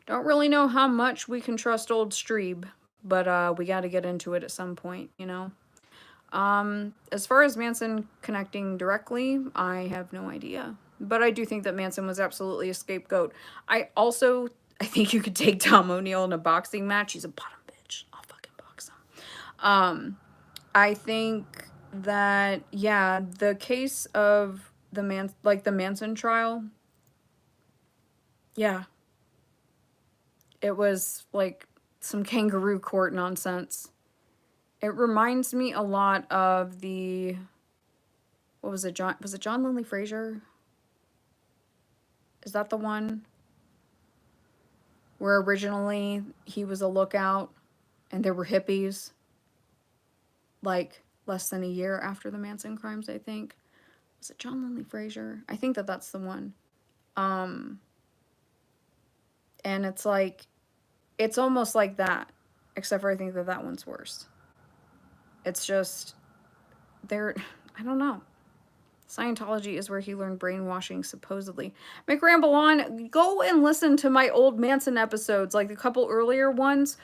Don't really know how much we can trust old Strebe, but we got to get into it at some point, you know. As far as Manson connecting directly, I have no idea. But I do think that Manson was absolutely a scapegoat. I think you could take Tom O'Neill in a boxing match. He's a bottom bitch. I'll fucking box him. I think that, yeah, the case of the Manson trial, yeah, it was like some kangaroo court nonsense. It reminds me a lot of what was it, was it John Linley Frazier? Is that the one? Where originally he was a lookout and there were hippies, like less than a year after the Manson crimes, I think. Was it John Linley Frazier? I think that's the one. And it's like, it's almost like that, except for I think that one's worse. It's just, I don't know. Scientology is where he learned brainwashing, supposedly. McRamble on, go and listen to my old Manson episodes, like the couple earlier ones.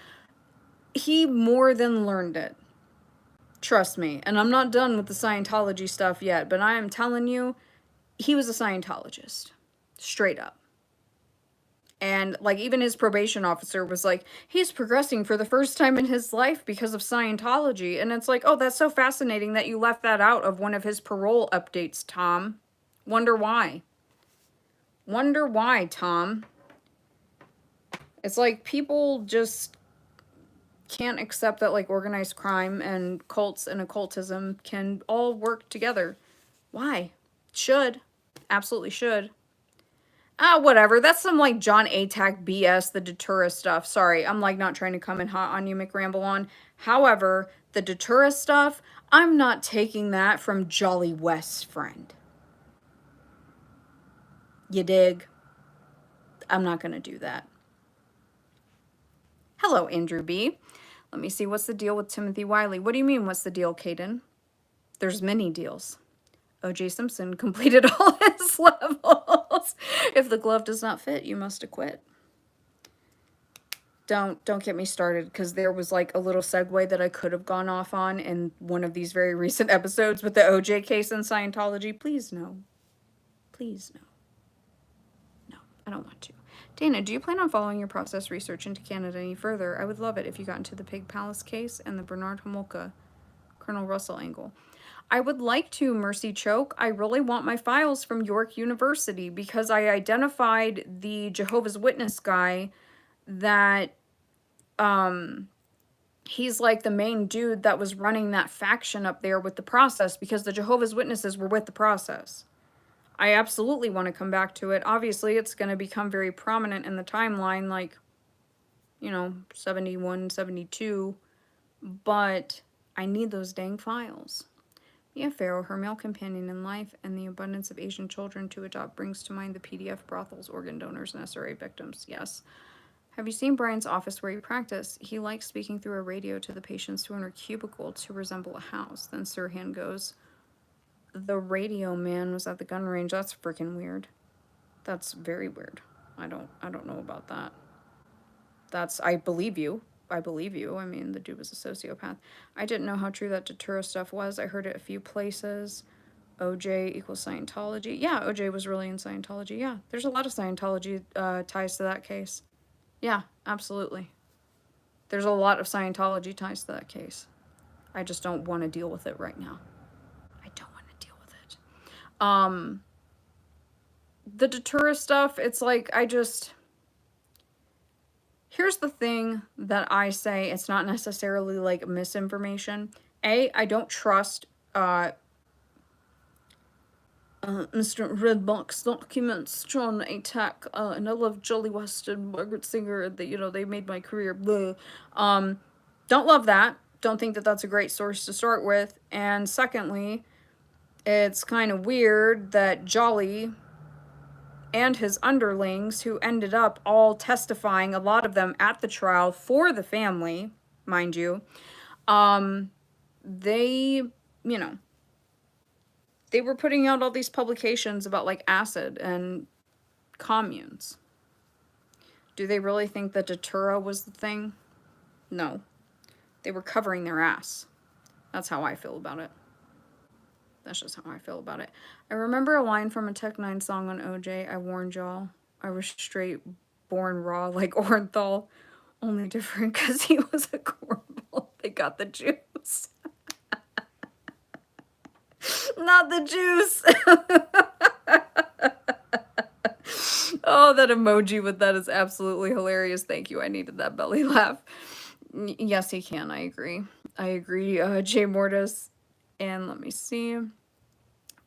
He more than learned it. Trust me. And I'm not done with the Scientology stuff yet, but I am telling you, he was a Scientologist. Straight up. And, like, even his probation officer was like, he's progressing for the first time in his life because of Scientology. And it's like, oh, that's so fascinating that you left that out of one of his parole updates, Tom. Wonder why. Wonder why, Tom. It's like people just can't accept that, like, organized crime and cults and occultism can all work together. Why? Should. Absolutely should. Whatever. That's some, like, John Atack BS, the Datura stuff. Sorry, I'm, like, not trying to come in hot on you, McRamble on. However, the Datura stuff, I'm not taking that from Jolly West's friend. You dig? I'm not gonna do that. Hello, Andrew B. Let me see, what's the deal with Timothy Wiley? What do you mean, what's the deal, Caden? There's many deals. O.J. Simpson completed all his levels. If the glove does not fit, you must acquit. Don't get me started, because there was like a little segue that I could have gone off on in one of these very recent episodes with the O.J. case in Scientology. Please no. Please no. No, I don't want to. Dana, do you plan on following your process research into Canada any further? I would love it if you got into the Pig Palace case and the Bernard Homolka, Colonel Russell angle. I would like to, Mercy Choke. I really want my files from York University because I identified the Jehovah's Witness guy that, he's like the main dude that was running that faction up there with the process because the Jehovah's Witnesses were with the process. I absolutely want to come back to it. Obviously, it's going to become very prominent in the timeline, like, 71, 72. But I need those dang files. Mia Farrow, her male companion in life, and the abundance of Asian children to adopt brings to mind the PDF brothels, organ donors, and SRA victims. Yes. Have you seen Brian's office where he practiced? He likes speaking through a radio to the patients who are in her cubicle to resemble a house. Then Sirhan goes, the radio man was at the gun range. That's freaking weird. That's very weird. I don't know about that. I believe you. I believe you. I mean, the dude was a sociopath. I didn't know how true that Datura stuff was. I heard it a few places. OJ equals Scientology. Yeah, OJ was really in Scientology. Yeah, there's a lot of Scientology ties to that case. Yeah, absolutely. There's a lot of Scientology ties to that case. I just don't want to deal with it right now. I don't want to deal with it. The Datura stuff, it's like, here's the thing that I say, it's not necessarily like misinformation. I don't trust Mr. Redbox documents, John Atack, and I love Jolly West and Margaret Singer, they made my career, blah. Don't love that. Don't think that that's a great source to start with. And secondly, it's kind of weird that Jolly and his underlings, who ended up all testifying, a lot of them at the trial for the family, mind you, they, they were putting out all these publications about, like, acid and communes. Do they really think that Datura was the thing? No. They were covering their ass. That's how I feel about it. That's just how I feel about it. I remember a line from a Tech 9 song on OJ. I warned y'all. I was straight born raw like Orenthal. Only different because he was a cornball. They got the juice. Not the juice. Oh, that emoji with that is absolutely hilarious. Thank you. I needed that belly laugh. Yes, he can. I agree. I agree. Jay Mortis. And let me see.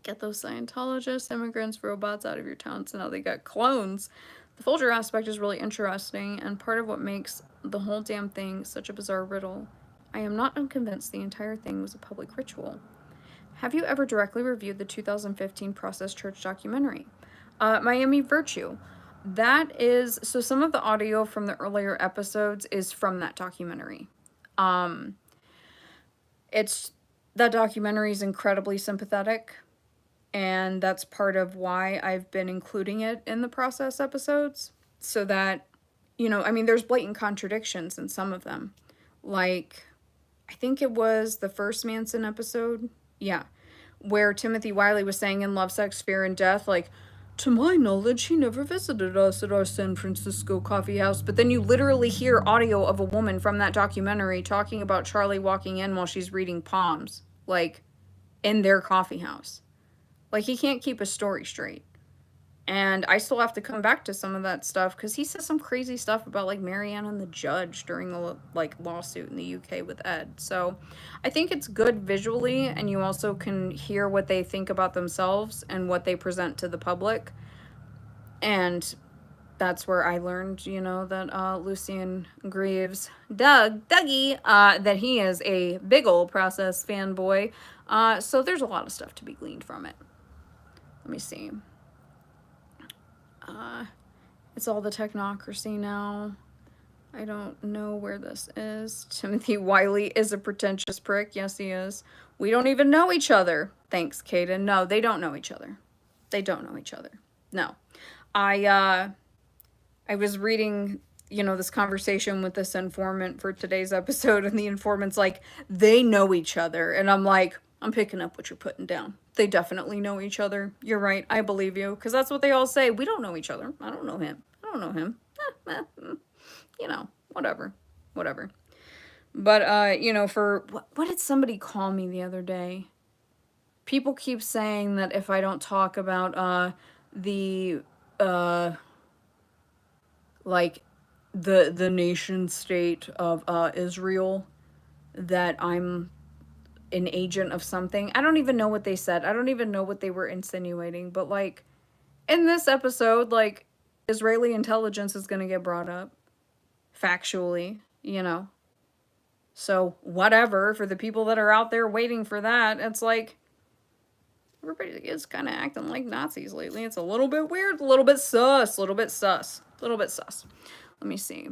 Get those Scientologists, immigrants, robots out of your town. So now they got clones. The Folger aspect is really interesting, and part of what makes the whole damn thing such a bizarre riddle. I am not unconvinced the entire thing was a public ritual. Have you ever directly reviewed the 2015 Process Church documentary? Miami Virtue. That is, so some of the audio from the earlier episodes is from that documentary. That documentary is incredibly sympathetic, and that's part of why I've been including it in the Process episodes, so that, there's blatant contradictions in some of them. Like, I think it was the first Manson episode, yeah, where Timothy Wiley was saying in Love, Sex, Fear, and Death, like, to my knowledge, he never visited us at our San Francisco coffee house. But then you literally hear audio of a woman from that documentary talking about Charlie walking in while she's reading palms, like, in their coffee house. Like, he can't keep a story straight. And I still have to come back to some of that stuff, because he says some crazy stuff about, like, Marianne and the judge during the, like, lawsuit in the UK with Ed. So I think it's good visually, and you also can hear what they think about themselves and what they present to the public. And that's where I learned, that Lucien Greaves, Dougie, that he is a big ol' Process fanboy. So there's a lot of stuff to be gleaned from it. Let me see. It's all the technocracy now. I don't know where this is. Timothy Wiley is a pretentious prick. Yes, he is. We don't even know each other. Thanks, Kaden. No, they don't know each other. They don't know each other. No. I was reading, this conversation with this informant for today's episode, and the informant's like, they know each other. And I'm like, I'm picking up what you're putting down. They definitely know each other. You're right. I believe you. Because that's what they all say. We don't know each other. I don't know him. I don't know him. Whatever. But, for... What did somebody call me the other day? People keep saying that if I don't talk about, the nation state of, Israel, that I'm an agent of something. I don't even know what they said. I don't even know what they were insinuating. But, like, in this episode, like, Israeli intelligence is going to get brought up. Factually, you know. So, whatever. For the people that are out there waiting for that, it's like, everybody is kind of acting like Nazis lately. It's a little bit weird, a little bit sus, a little bit sus, a little bit sus. Let me see.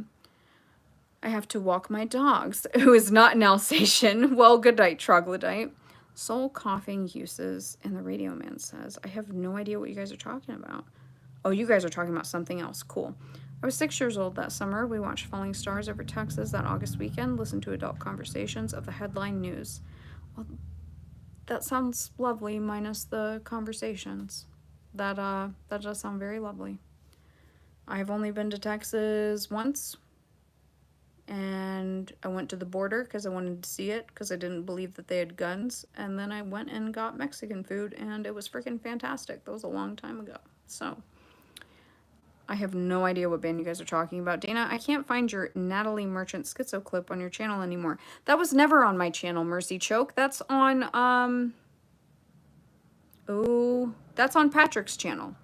I have to walk my dogs, who is not in Alsatian. Well, good night, troglodyte. Soul coughing uses, and the radio man says, I have no idea what you guys are talking about. Oh, you guys are talking about something else. Cool. I was 6 years old that summer. We watched Falling Stars over Texas that August weekend, listened to adult conversations of the headline news. Well, that sounds lovely, minus the conversations. That does sound very lovely. I've only been to Texas once. And I went to the border because I wanted to see it because I didn't believe that they had guns. And then I went and got Mexican food and it was freaking fantastic. That was a long time ago. So I have no idea what band you guys are talking about. Dana, I can't find your Natalie Merchant schizo clip on your channel anymore. That was never on my channel, Mercy Choke. That's on, that's on Patrick's channel.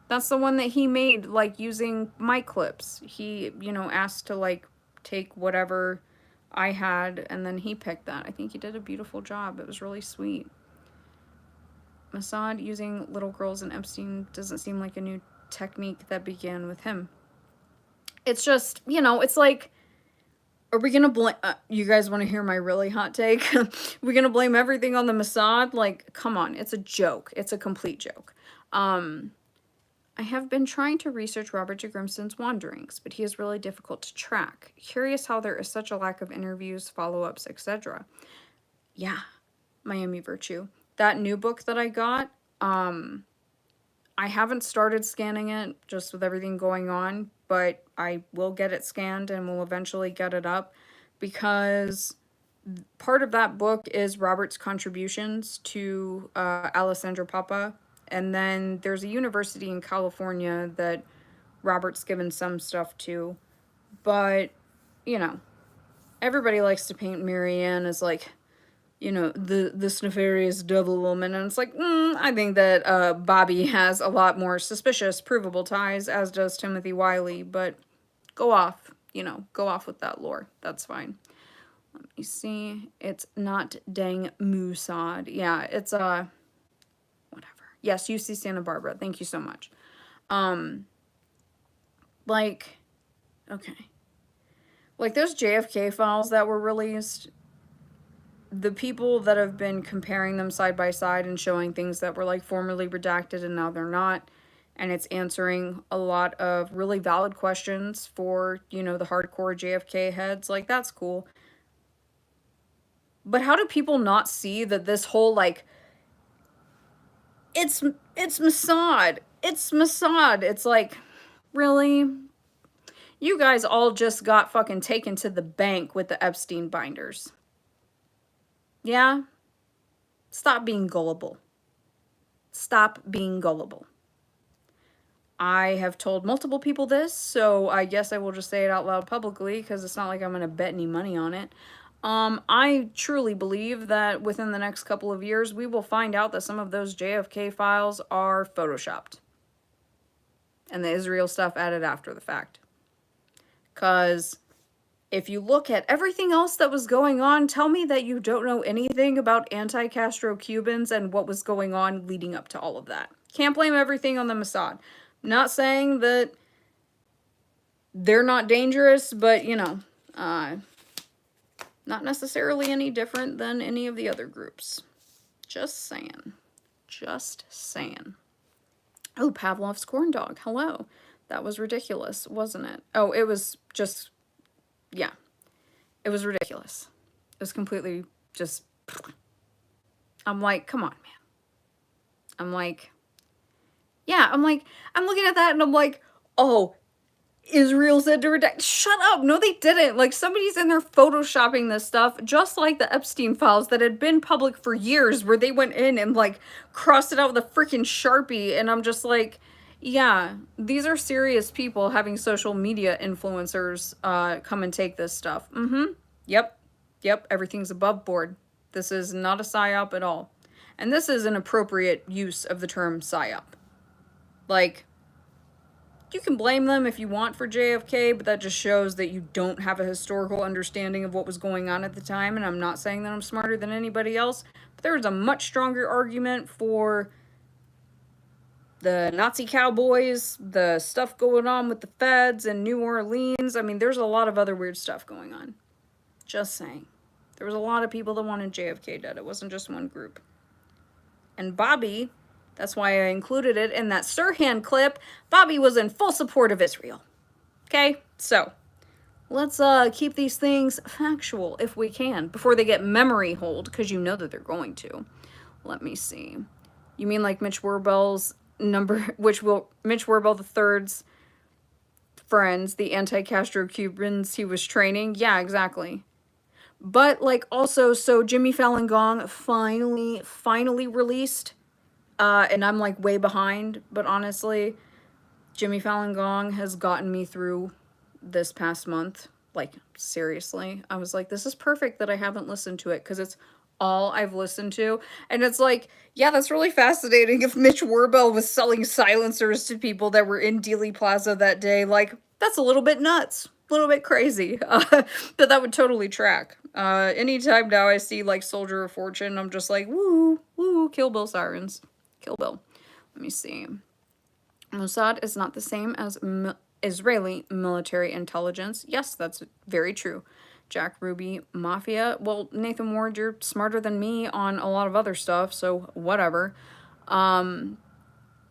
That's the one that he made, like, using my clips. He, you know, asked to, like, take whatever I had, and then he picked that. I think he did a beautiful job. It was really sweet. Mossad using little girls and Epstein doesn't seem like a new technique that began with him. It's just, you know, it's like, are we gonna blame, you guys want to hear my really hot take? We're gonna blame everything on the Mossad? Like, come on, it's a joke. It's a complete joke. I have been trying to research Robert J. Grimson's wanderings, but he is really difficult to track. Curious how there is such a lack of interviews, follow-ups, etc. Yeah, Miami Virtue. That new book that I got, I haven't started scanning it, just with everything going on, but I will get it scanned and will eventually get it up, because part of that book is Robert's contributions to Alessandro Papa. And then there's a university in California that Robert's given some stuff to. But, you know, everybody likes to paint Marianne as, like, you know, this nefarious devil woman. And it's like, I think that Bobby has a lot more suspicious, provable ties, as does Timothy Wiley. But go off, you know, go off with that lore. That's fine. Let me see. It's not dang Mossad. Yeah, it's, whatever. Yes, UC Santa Barbara. Thank you so much. Like, okay. Like, those JFK files that were released, the people that have been comparing them side by side and showing things that were, like, formerly redacted and now they're not, and it's answering a lot of really valid questions for, you know, the hardcore JFK heads, like, that's cool. But how do people not see that this whole, like, it's Mossad. It's Mossad. It's like, really? You guys all just got fucking taken to the bank with the Epstein binders. Yeah? Stop being gullible. Stop being gullible. I have told multiple people this, so I guess I will just say it out loud publicly, because it's not like I'm going to bet any money on it. I truly believe that within the next couple of years, we will find out that some of those JFK files are photoshopped. And the Israel stuff added after the fact. Because if you look at everything else that was going on, tell me that you don't know anything about anti-Castro Cubans and what was going on leading up to all of that. Can't blame everything on the Mossad. Not saying that they're not dangerous, but, you know, not necessarily any different than any of the other groups. Just saying. Just saying. Oh, Pavlov's corn dog. Hello. That was ridiculous, wasn't it? Oh, it was just, yeah. It was ridiculous. It was completely just, I'm like, come on, man. I'm like, yeah, I'm like, I'm looking at that and I'm like, oh, Israel said to redact. Shut up. No, they didn't. Like, somebody's in there photoshopping this stuff, just like the Epstein files that had been public for years, where they went in and, like, crossed it out with a freaking Sharpie. And I'm just like, yeah, these are serious people having social media influencers come and take this stuff. Yep. Everything's above board. This is not a psyop at all. And this is an appropriate use of the term psyop. Like, you can blame them if you want for JFK, but that just shows that you don't have a historical understanding of what was going on at the time. And I'm not saying that I'm smarter than anybody else, but there is a much stronger argument for the Nazi cowboys, the stuff going on with the feds in New Orleans. I mean, there's a lot of other weird stuff going on. Just saying. There was a lot of people that wanted JFK dead. It wasn't just one group. And Bobby, that's why I included it in that Sirhan clip, Bobby was in full support of Israel. Okay? So, let's keep these things factual if we can, before they get memory hold, because you know that they're going to. Let me see. You mean like Mitch WerBell's Mitch WerBell III's friends, the anti-Castro Cubans he was training? Yeah, exactly. But, like, also, so Jimmy Fallon Gong finally released, and I'm, like, way behind, but honestly, Jimmy Fallon Gong has gotten me through this past month. Like, seriously. I was like, this is perfect that I haven't listened to it, because it's all I've listened to. And it's like, yeah, that's really fascinating. If Mitch WerBell was selling silencers to people that were in Dealey Plaza that day, like, that's a little bit nuts. A little bit crazy. But that would totally track. Anytime now I see, like, Soldier of Fortune, I'm just like, woo, woo, Kill Bill sirens. Kill Bill. Let me see. Mossad is not the same as Israeli military intelligence. Yes, that's very true. Jack Ruby, Mafia. Well, Nathan Ward, you're smarter than me on a lot of other stuff, so whatever. And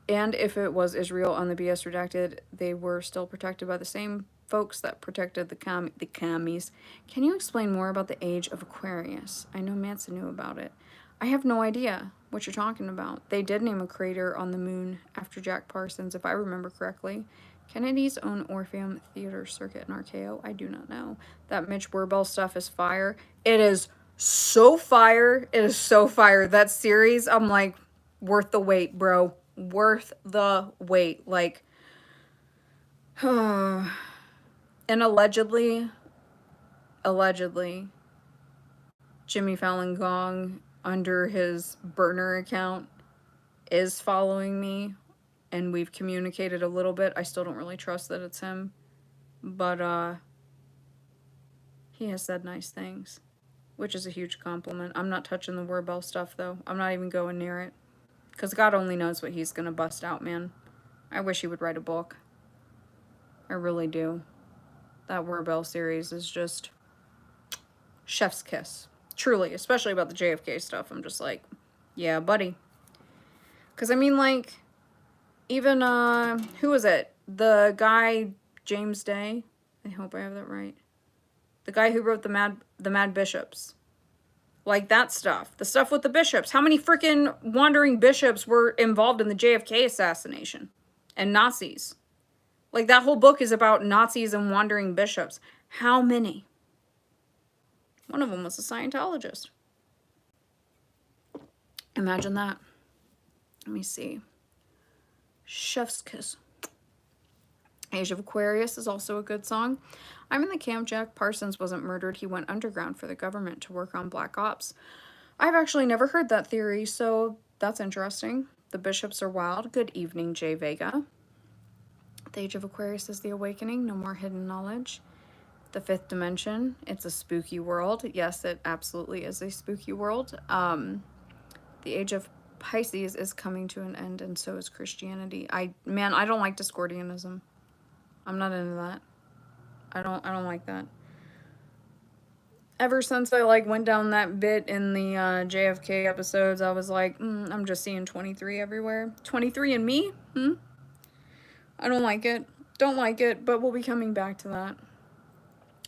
if it was Israel on the BS Redacted, they were still protected by the same folks that protected the commies. Can you explain more about the age of Aquarius? I know Manson knew about it. I have no idea what you're talking about. They did name a crater on the moon after Jack Parsons, if I remember correctly. Kennedy's own Orpheum Theater circuit in RKO? I do not know. That Mitch WerBell stuff is fire. It is so fire. It is so fire. That series, I'm like, worth the wait, bro. Worth the wait. Like, and allegedly, Jimmy Fallon Gong, under his burner account, is following me. And we've communicated a little bit. I still don't really trust that it's him. But, he has said nice things. Which is a huge compliment. I'm not touching the WerBell stuff, though. I'm not even going near it. Because God only knows what he's gonna bust out, man. I wish he would write a book. I really do. That WerBell series is just chef's kiss. Truly. Especially about the JFK stuff. I'm just like, yeah, buddy. Because, I mean, like, even, who was it? The guy, James Day? I hope I have that right. The guy who wrote the Mad Bishops. Like, that stuff. The stuff with the bishops. How many freaking wandering bishops were involved in the JFK assassination? And Nazis. Like, that whole book is about Nazis and wandering bishops. How many? One of them was a Scientologist. Imagine that. Let me see. Chef's Kiss. Age of Aquarius is also a good song. I'm in the camp Jack Parsons wasn't murdered. He went underground for the government to work on black ops. I've actually never heard that theory, so that's interesting. The bishops are wild. Good evening, Jay Vega. The Age of Aquarius is the awakening. No more hidden knowledge. The fifth dimension. It's a spooky world. Yes, it absolutely is a spooky world. The Age of Pisces is coming to an end, and so is Christianity. I don't like Discordianism. I'm not into that. I don't like that. Ever since I went down that bit in the JFK episodes, I was like, I'm just seeing 23 everywhere. 23 and me? I don't like it. Don't like it, but we'll be coming back to that.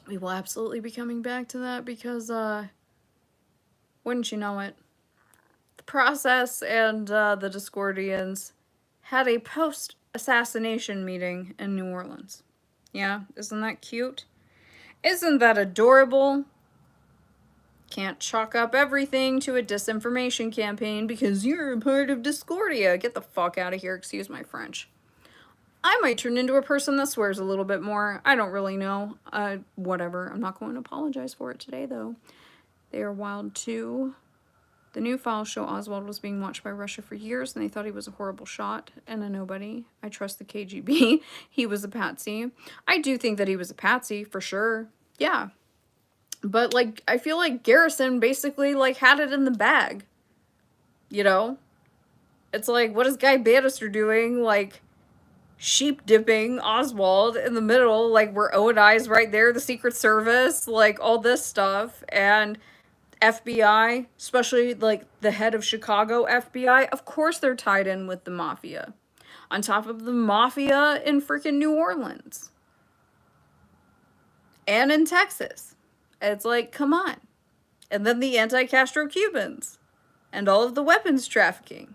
We will absolutely be coming back to that because, wouldn't you know it, the process and the Discordians had a post-assassination meeting in New Orleans. Yeah, isn't that cute? Isn't that adorable? Can't chalk up everything to a disinformation campaign because you're a part of Discordia. Get the fuck out of here, excuse my French. I might turn into a person that swears a little bit more. I don't really know. Whatever. I'm not going to apologize for it today, though. They are wild too. The new files show Oswald was being watched by Russia for years, and they thought he was a horrible shot and a nobody. I trust the KGB. He was a patsy. I do think that he was a patsy, for sure. Yeah. But, like, I feel like Garrison basically, like, had it in the bag. You know? It's like, what is Guy Bannister doing? Like, sheep dipping Oswald in the middle. Like, we're O&I's right there, the Secret Service, like, all this stuff. And FBI, especially like the head of Chicago FBI, of course they're tied in with the mafia. On top of the mafia in freaking New Orleans. And in Texas. It's like, come on. And then the anti-Castro Cubans. And all of the weapons trafficking.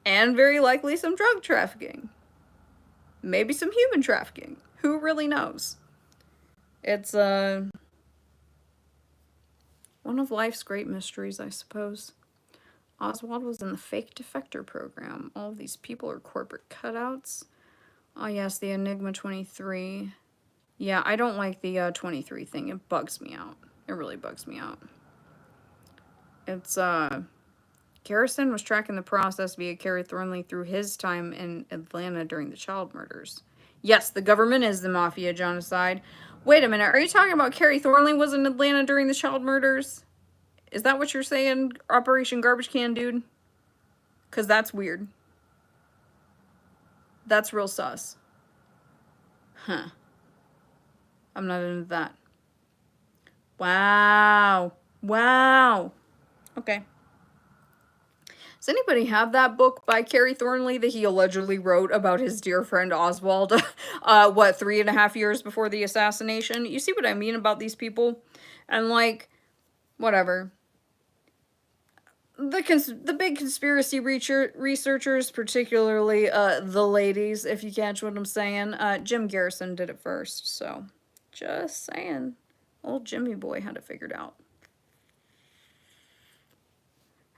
And very likely some drug trafficking. Maybe some human trafficking. Who really knows? It's, one of life's great mysteries, I suppose. Oswald was in the fake defector program. All of these people are corporate cutouts. Oh yes, the Enigma 23. Yeah, I don't like the 23 thing. It bugs me out. It really bugs me out. It's, Garrison was tracking the process via Carrie Thornley through his time in Atlanta during the child murders. Yes, the government is the mafia genocide. Wait a minute, are you talking about Carrie Thornley was in Atlanta during the child murders? Is that what you're saying, Operation Garbage Can Dude? Because that's weird. That's real sus. Huh. I'm not into that. Wow. Wow. Okay. Does anybody have that book by Carrie Thornley that he allegedly wrote about his dear friend Oswald, 3.5 years before the assassination? You see what I mean about these people? And, like, whatever. The big conspiracy researchers, particularly the ladies, if you catch what I'm saying, Jim Garrison did it first, so just saying. Old Jimmy boy had it figured out.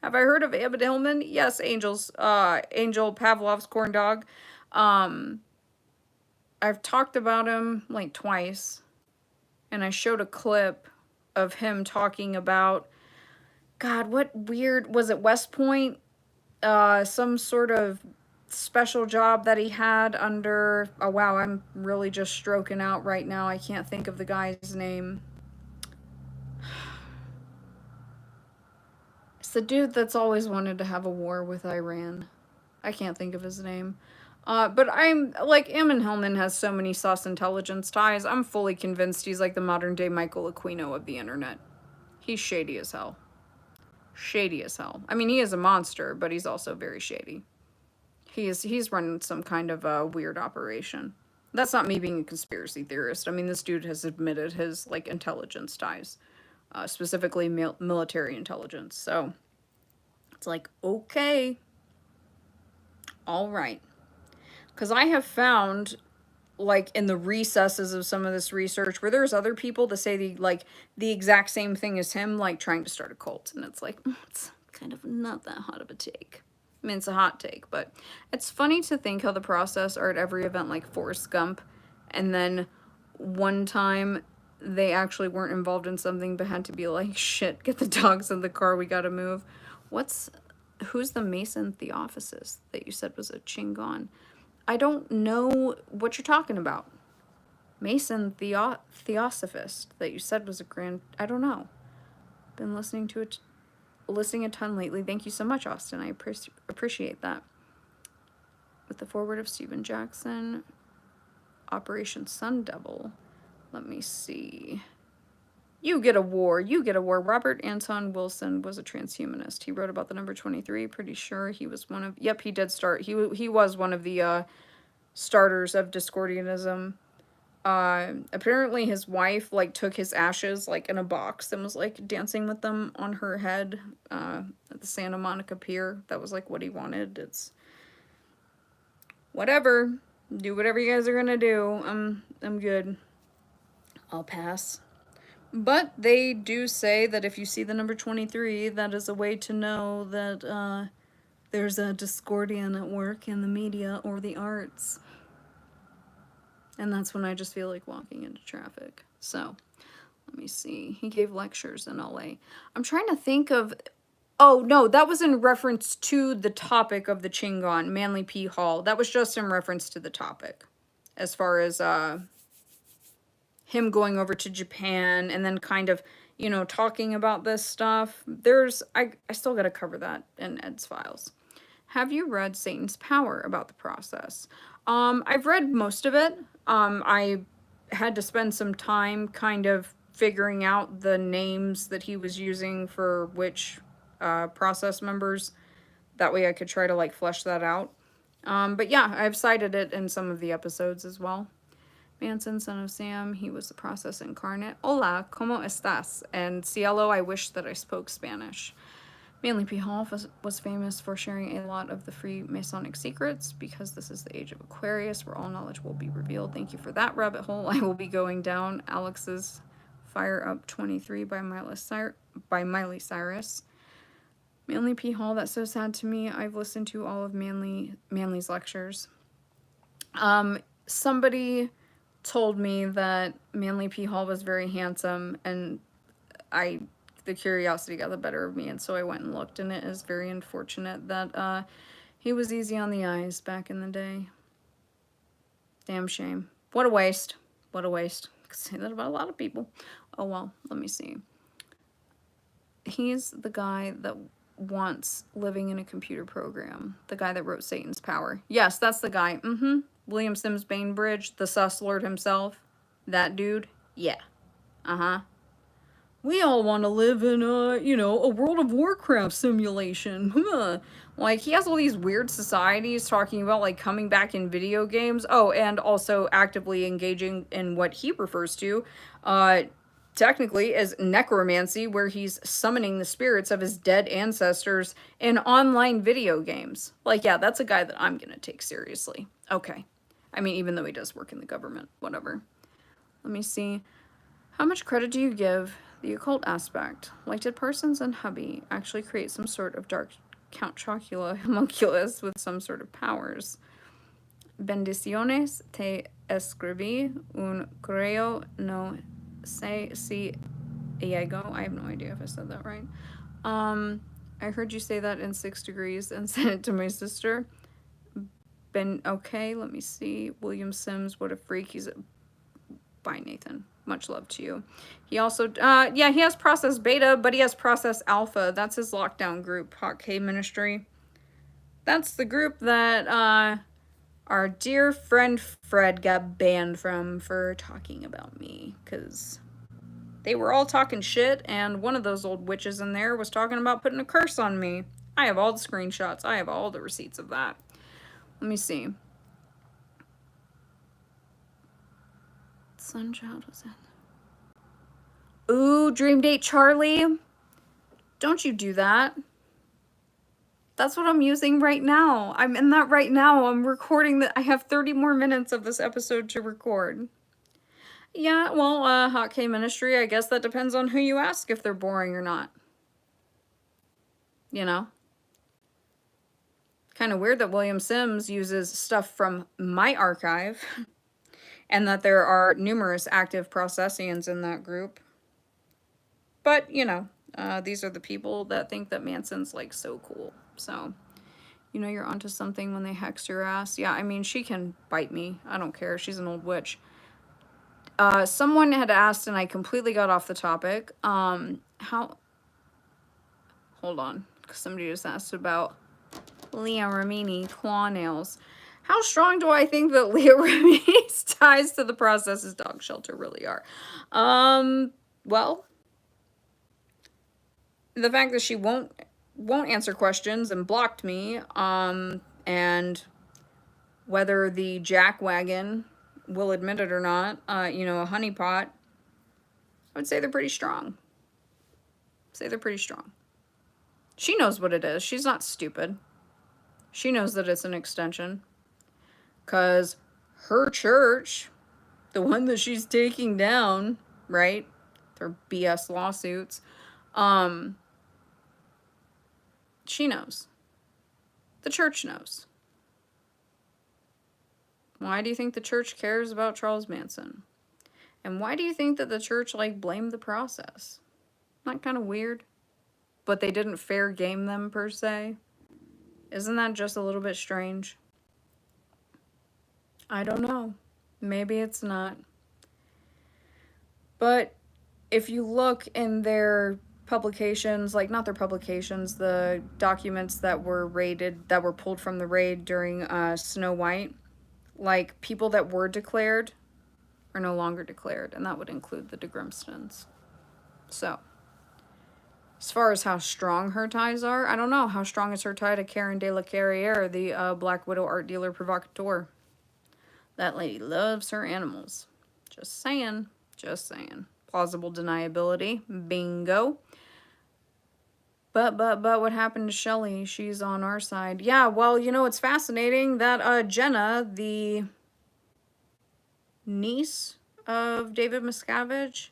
Have I heard of Abid Hillman? Yes, Angel Pavlov's corn dog. I've talked about him like twice, and I showed a clip of him talking about, God, what weird, was it West Point? Some sort of special job that he had under, oh wow, I'm really just stroking out right now. I can't think of the guy's name. It's the dude that's always wanted to have a war with Iran. I can't think of his name. But I'm, like, Abid Hillman has so many sus intelligence ties. I'm fully convinced he's like the modern day Michael Aquino of the internet. He's shady as hell. Shady as hell. I mean, he is a monster, but he's also very shady. He's running some kind of a weird operation. That's not me being a conspiracy theorist. I mean, this dude has admitted his, like, intelligence ties. Specifically military intelligence. So, it's like, okay. All right. Because I have found, like, in the recesses of some of this research, where there's other people that say the exact same thing as him, like trying to start a cult. And it's like, it's kind of not that hot of a take. I mean, it's a hot take, but it's funny to think how the process are at every event like Forrest Gump. And then one time they actually weren't involved in something, but had to be like, shit, get the dogs in the car, we gotta move. Who's the Mason Theosophist that you said was a Chingon? I don't know what you're talking about. Mason Theosophist that you said was a I don't know. Been listening a ton lately. Thank you so much, Austin. I appreciate that. With the forward of Stephen Jackson, Operation Sun Devil. Let me see. You get a war. Robert Anton Wilson was a transhumanist. He wrote about the number 23. Pretty sure he was one of... Yep, he did start. He was one of the starters of Discordianism. Apparently his wife, like, took his ashes, like, in a box and was, like, dancing with them on her head at the Santa Monica Pier. That was, like, what he wanted. It's... whatever. Do whatever you guys are gonna do. I'm good. I'll pass. But they do say that if you see the number 23, that is a way to know that there's a Discordian at work in the media or the arts. And that's when I just feel like walking into traffic. So, Let me see. He gave lectures in LA. I'm trying to think of... Oh, no, that was in reference to the topic of the Chingon, Manly P. Hall. That was just in reference to the topic. As far as him going over to Japan and then kind of, you know, talking about this stuff. I still got to cover that in Ed's files. Have you read Satan's Power about the process? I've read most of it. I had to spend some time kind of figuring out the names that he was using for which process members. That way I could try to like flesh that out. But yeah, I've cited it in some of the episodes as well. Manson, son of Sam, he was the process incarnate. Hola, ¿cómo estás? And Cielo, I wish that I spoke Spanish. Manly P. Hall was famous for sharing a lot of the Freemasonic secrets because this is the age of Aquarius where all knowledge will be revealed. Thank you for that rabbit hole. I will be going down Alex's Fire Up 23 by Miley Cyrus. Manly P. Hall, that's so sad to me. I've listened to all of Manly's lectures. Somebody told me that Manly P. Hall was very handsome, and the curiosity got the better of me, and so I went and looked, and it is very unfortunate that he was easy on the eyes back in the day. Damn shame. What a waste. What a waste. I could say that about a lot of people. Oh well, let me see. He's the guy that wants living in a computer program. The guy that wrote Satan's Power. Yes, that's the guy. William Sims Bainbridge, the sus lord himself. That dude. Yeah. We all want to live in a World of Warcraft simulation. Like, he has all these weird societies talking about, like, coming back in video games. Oh, and also actively engaging in what he refers to, technically, as necromancy, where he's summoning the spirits of his dead ancestors in online video games. Like, yeah, that's a guy that I'm gonna take seriously. Okay. I mean, even though he does work in the government. Whatever. Let me see. How much credit do you give the occult aspect? Like, did Parsons and Hubby actually create some sort of dark Count Chocula homunculus with some sort of powers? Bendiciones te escribí un correo no sé si llegó. I have no idea if I said that right. I heard you say that in 6 degrees and sent it to my sister. Okay, let me see. William Sims, what a freak. Bye, Nathan. Much love to you. He also, yeah, he has Process Beta, but he has Process Alpha. That's his lockdown group, Hot K Ministry. That's the group that, our dear friend Fred got banned from for talking about me, because they were all talking shit, and one of those old witches in there was talking about putting a curse on me. I have all the screenshots. I have all the receipts of that. Let me see. Sunchild was in. Ooh, Dream Date Charlie. Don't you do that. That's what I'm using right now. I'm in that right now. I'm recording that. I have 30 more minutes of this episode to record. Yeah, well, Hot K Ministry, I guess that depends on who you ask if they're boring or not. You know? Kind of weird that William Sims uses stuff from my archive and that there are numerous active processians in that group. But, you know, these are the people that think that Manson's, like, so cool. So, you know you're onto something when they hex your ass. Yeah, I mean, she can bite me. I don't care. She's an old witch. Someone had asked, and I completely got off the topic, hold on, because somebody just asked about Leah Remini claw nails. How strong do I think that Leah Remini's ties to the process's dog shelter really are? Well, the fact that she won't answer questions and blocked me, and whether the jackwagon will admit it or not, you know, a honeypot, I would say they're pretty strong. She knows what it is. She's not stupid. She knows that it's an extension. Because her church, the one that she's taking down, right? Their BS lawsuits, she knows. The church knows. Why do you think the church cares about Charles Manson? And why do you think that the church, like, blamed the process? Not kind of weird? But they didn't fair game them, per se? Isn't that just a little bit strange? I don't know. Maybe it's not. But if you look in their publications, like, not their publications, the documents that were raided, that were pulled from the raid during Snow White, like, people that were declared are no longer declared, and that would include the de Grimstons. So, as far as how strong her ties are, I don't know. How strong is her tie to Karen de la Carriere, the Black Widow art dealer provocateur? That lady loves her animals. Just saying. Just saying. Plausible deniability. Bingo. But what happened to Shelly? She's on our side. Yeah, well, you know, it's fascinating that Jenna, the niece of David Miscavige,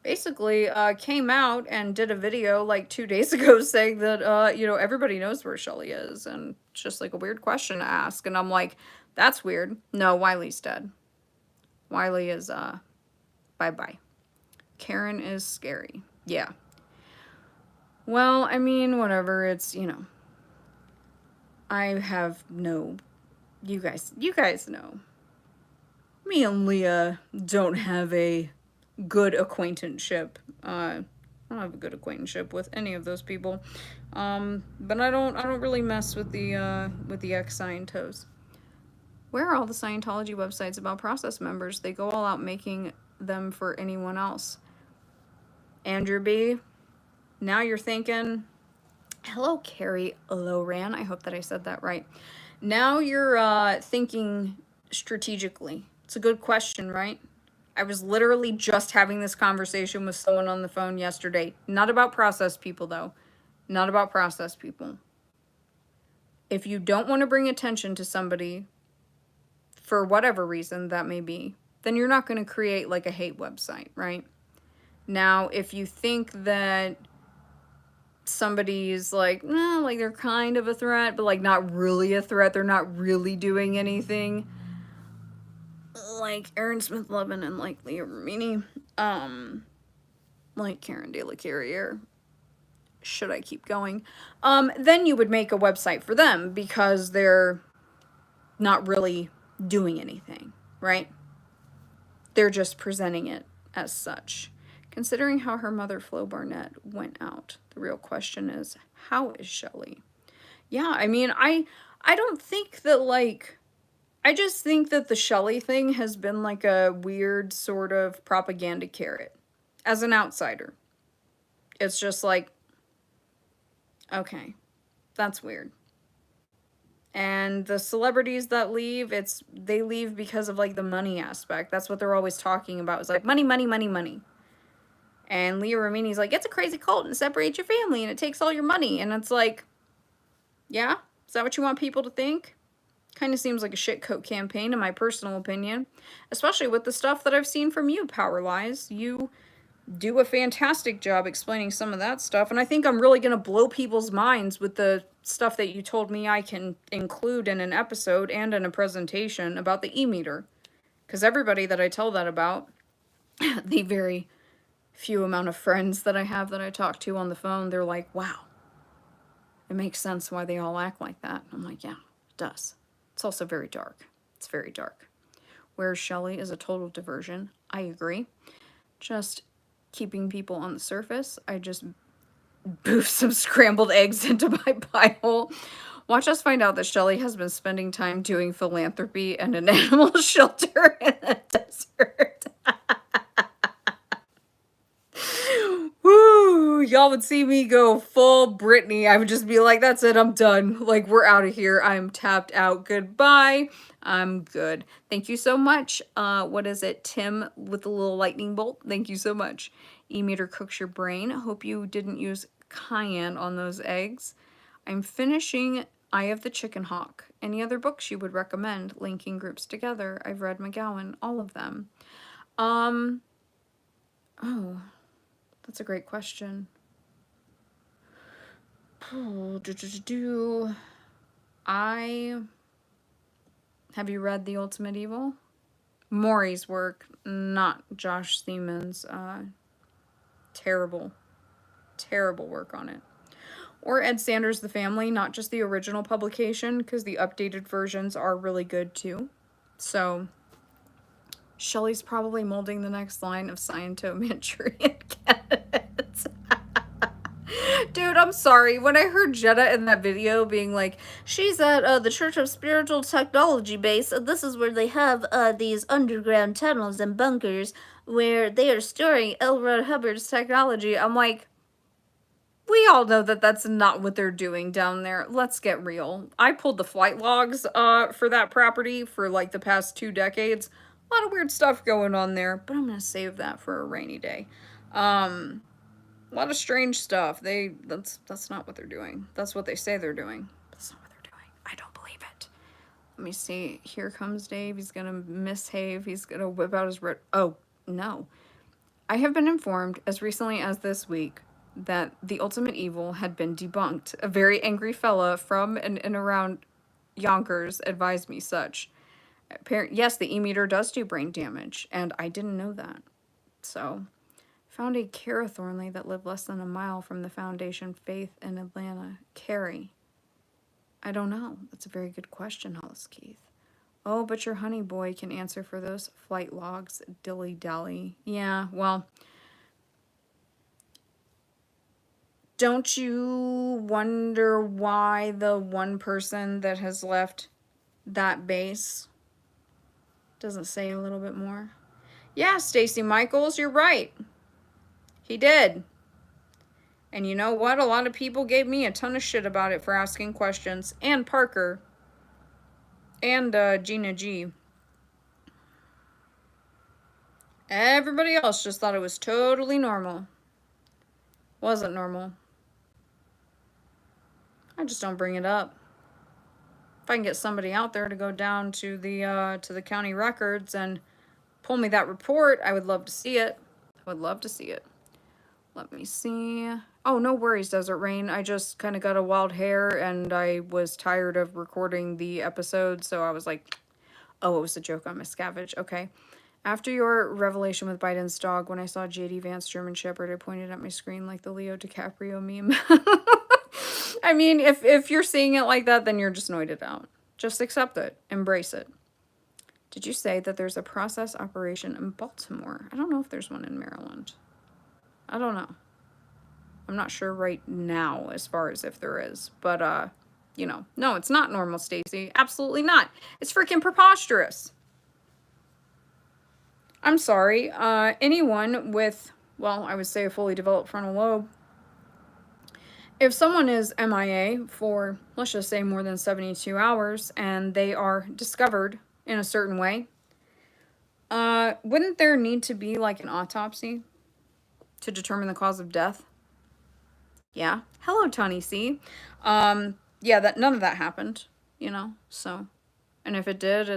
basically came out and did a video like 2 days ago saying that, you know, everybody knows where Shelly is. And it's just like a weird question to ask. And I'm like, that's weird. No, Wiley's dead. Wiley is, bye-bye. Karen is scary. Yeah. Well, I mean, whatever. It's, you know, I have no, you guys know. Me and Leah don't have a good acquaintanceship. I don't have a good acquaintanceship with any of those people. But I don't really mess with the ex-Scientos. Where are all the Scientology websites about process members? They go all out making them for anyone else. Andrew B., now you're thinking, hello, Carrie Loran. I hope that I said that right. Now you're thinking strategically. It's a good question, right? I was literally just having this conversation with someone on the phone yesterday. Not about process people, though. Not about process people. If you don't want to bring attention to somebody, for whatever reason that may be, then you're not going to create like a hate website, right? Now, if you think that somebody's like, nah, like they're kind of a threat, but like not really a threat, they're not really doing anything, like Aaron Smith Levin and like Leah Remini, like Karen de la Carriere, should I keep going? Then you would make a website for them because they're not really doing anything, right? They're just presenting it as such. Considering how her mother, Flo Barnett, went out, the real question is, how is Shelly? Yeah, I mean, I don't think that, like, I just think that the Shelly thing has been like a weird sort of propaganda carrot. As an outsider. It's just like, okay, that's weird. And the celebrities that leave, they leave because of like the money aspect. That's what they're always talking about. It's like money, money, money, money. And Leah Remini's like, it's a crazy cult and it separates your family and it takes all your money. And it's like, yeah? Is that what you want people to think? Kind of seems like a shitcoat campaign in my personal opinion. Especially with the stuff that I've seen from you, Power Lies. You do a fantastic job explaining some of that stuff. And I think I'm really going to blow people's minds with the stuff that you told me I can include in an episode and in a presentation about the e-meter. Because everybody that I tell that about, the very few amount of friends that I have that I talk to on the phone, they're like, wow, it makes sense why they all act like that. I'm like, yeah, it does. It's also very dark. It's very dark. Whereas Shelly is a total diversion. I agree. Just keeping people on the surface. I just boof some scrambled eggs into my pie hole. Watch us find out that Shelly has been spending time doing philanthropy and an animal shelter in the desert. Woo! Y'all would see me go full Britney. I would just be like, that's it, I'm done. Like, we're out of here. I'm tapped out. Goodbye. I'm good. Thank you so much. What is it? Tim with the little lightning bolt. Thank you so much. E-meter cooks your brain. Hope you didn't use cayenne on those eggs. I'm finishing Eye of the Chicken Hawk. Any other books you would recommend? Linking groups together. I've read McGowan. All of them. Oh, that's a great question. Have you read The Ultimate Evil? Maury's work, not Josh Siemens. Terrible, terrible work on it. Or Ed Sanders' The Family, not just the original publication, because the updated versions are really good too. So, Shelly's probably molding the next line of Scientology candidates. Dude, I'm sorry. When I heard Jetta in that video being like, she's at the Church of Spiritual Technology base, and this is where they have these underground tunnels and bunkers where they are storing L. Ron Hubbard's technology. I'm like, we all know that that's not what they're doing down there. Let's get real. I pulled the flight logs for that property for like the past 2 decades. A lot of weird stuff going on there, but I'm going to save that for a rainy day. A lot of strange stuff. That's not what they're doing. That's what they say they're doing. That's not what they're doing. I don't believe it. Let me see. Here comes Dave. He's going to misbehave. He's going to whip out his red... Oh, no. I have been informed as recently as this week that the ultimate evil had been debunked. A very angry fella from and around Yonkers advised me such. Yes, the e-meter does do brain damage, and I didn't know that. So, found a Carrie Thornley that lived less than a mile from the Foundation Faith in Atlanta. Carrie. I don't know. That's a very good question, Hollis Keith. Oh, but your honey boy can answer for those flight logs, dilly-dally. Yeah, well... Don't you wonder why the one person that has left that base doesn't say a little bit more? Yeah, Stacy Michaels, you're right. He did. And you know what? A lot of people gave me a ton of shit about it for asking questions. And Parker. And Gina G. Everybody else just thought it was totally normal. Wasn't normal. I just don't bring it up. If I can get somebody out there to go down to the county records and pull me that report, I would love to see it. I would love to see it. Let me see. Oh, no worries, Desert Rain. I just kind of got a wild hair and I was tired of recording the episode, so I was like, oh, it was a joke on Miscavige. Okay. After your revelation with Biden's dog, when I saw J.D. Vance German Shepherd, I pointed at my screen like the Leo DiCaprio meme. I mean, if you're seeing it like that, then you're just noited out. Just accept it. Embrace it. Did you say that there's a process operation in Baltimore? I don't know if there's one in Maryland. I don't know. I'm not sure right now as far as if there is. But, you know, no, it's not normal, Stacy. Absolutely not. It's freaking preposterous. I'm sorry. Anyone with, well, I would say a fully developed frontal lobe, if someone is MIA for, let's just say, more than 72 hours and they are discovered in a certain way, wouldn't there need to be like an autopsy to determine the cause of death? Yeah. Hello, Tony C. Yeah, none of that happened, you know, so. And if it did,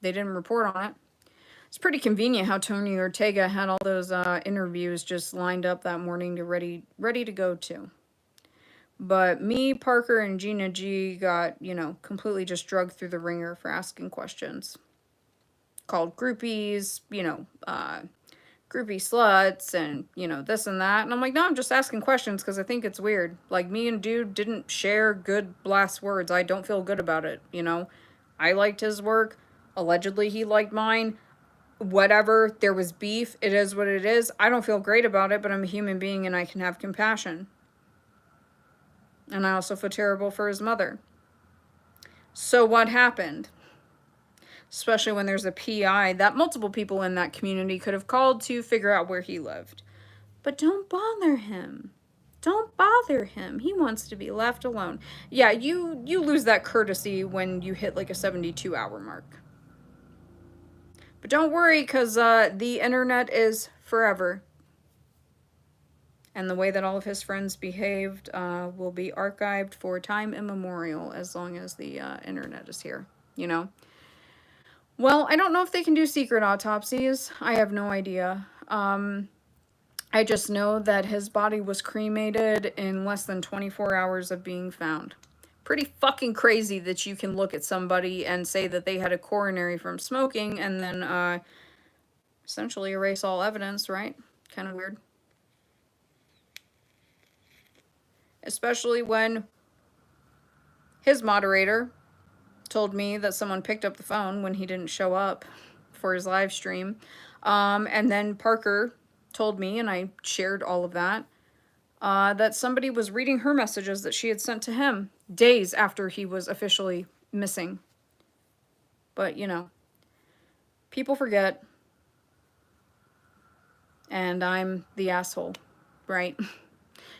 they didn't report on it. It's pretty convenient how Tony Ortega had all those interviews just lined up that morning to ready to go to. But me, Parker, and Gina G got, you know, completely just drugged through the ringer for asking questions. Called groupies, you know, groupie sluts, and, you know, this and that. And I'm like, no, I'm just asking questions because I think it's weird. Like, me and dude didn't share good last words. I don't feel good about it, you know. I liked his work. Allegedly, he liked mine. Whatever, there was beef. It is what it is. I don't feel great about it, but I'm a human being and I can have compassion. And I also feel terrible for his mother. So what happened? Especially when there's a PI that multiple people in that community could have called to figure out where he lived. But don't bother him. Don't bother him. He wants to be left alone. Yeah, you lose that courtesy when you hit like a 72-hour mark. But don't worry, because the internet is forever. And the way that all of his friends behaved will be archived for time immemorial as long as the internet is here, you know? Well, I don't know if they can do secret autopsies. I have no idea. I just know that his body was cremated in less than 24 hours of being found. Pretty fucking crazy that you can look at somebody and say that they had a coronary from smoking and then essentially erase all evidence, right? Kind of weird. Especially when his moderator told me that someone picked up the phone when he didn't show up for his live stream. And then Parker told me, and I shared all of that, that somebody was reading her messages that she had sent to him days after he was officially missing. But, you know, people forget. And I'm the asshole, right?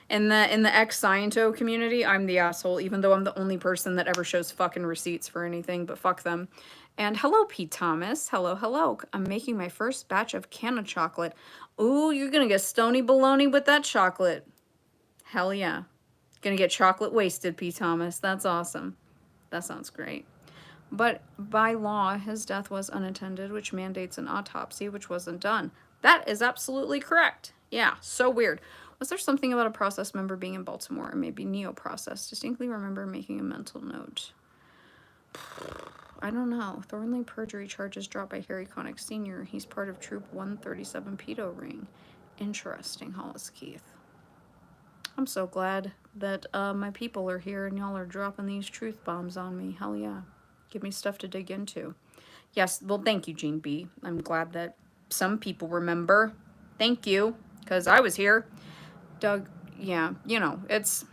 In the ex-Sciento community, I'm the asshole, even though I'm the only person that ever shows fucking receipts for anything, but fuck them. And hello, Pete Thomas. Hello, hello. I'm making my first batch of canna chocolate. Ooh, you're gonna get stony baloney with that chocolate. Hell yeah. Gonna get chocolate wasted, Pete Thomas. That's awesome. That sounds great. But by law, his death was unattended, which mandates an autopsy, which wasn't done. That is absolutely correct. Yeah, so weird. Was there something about a process member being in Baltimore, or maybe Neo-Process? Distinctly remember making a mental note. I don't know. Thornley perjury charges dropped by Harry Connick Sr. He's part of Troop 137 Pedo Ring. Interesting, Hollis Keith. I'm so glad that my people are here and y'all are dropping these truth bombs on me. Hell yeah. Give me stuff to dig into. Yes, well, thank you, Gene B. I'm glad that some people remember. Thank you, because I was here. Doug, yeah, you know, it's...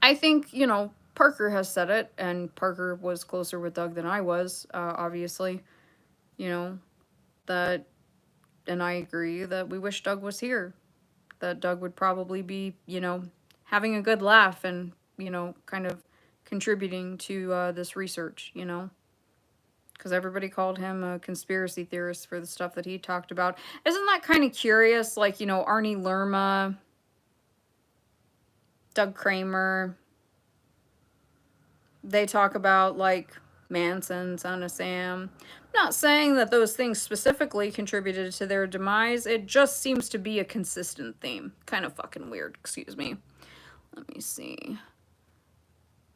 I think, you know, Parker has said it, and Parker was closer with Doug than I was, obviously. You know, that... And I agree that we wish Doug was here. That Doug would probably be, you know, having a good laugh and, you know, kind of contributing to this research, you know. Because everybody called him a conspiracy theorist for the stuff that he talked about. Isn't that kind of curious? Like, you know, Arnie Lerma, Doug Kramer, they talk about, like, Manson, Son of Sam. I'm not saying that those things specifically contributed to their demise. It just seems to be a consistent theme. Kind of fucking weird, excuse me. Let me see.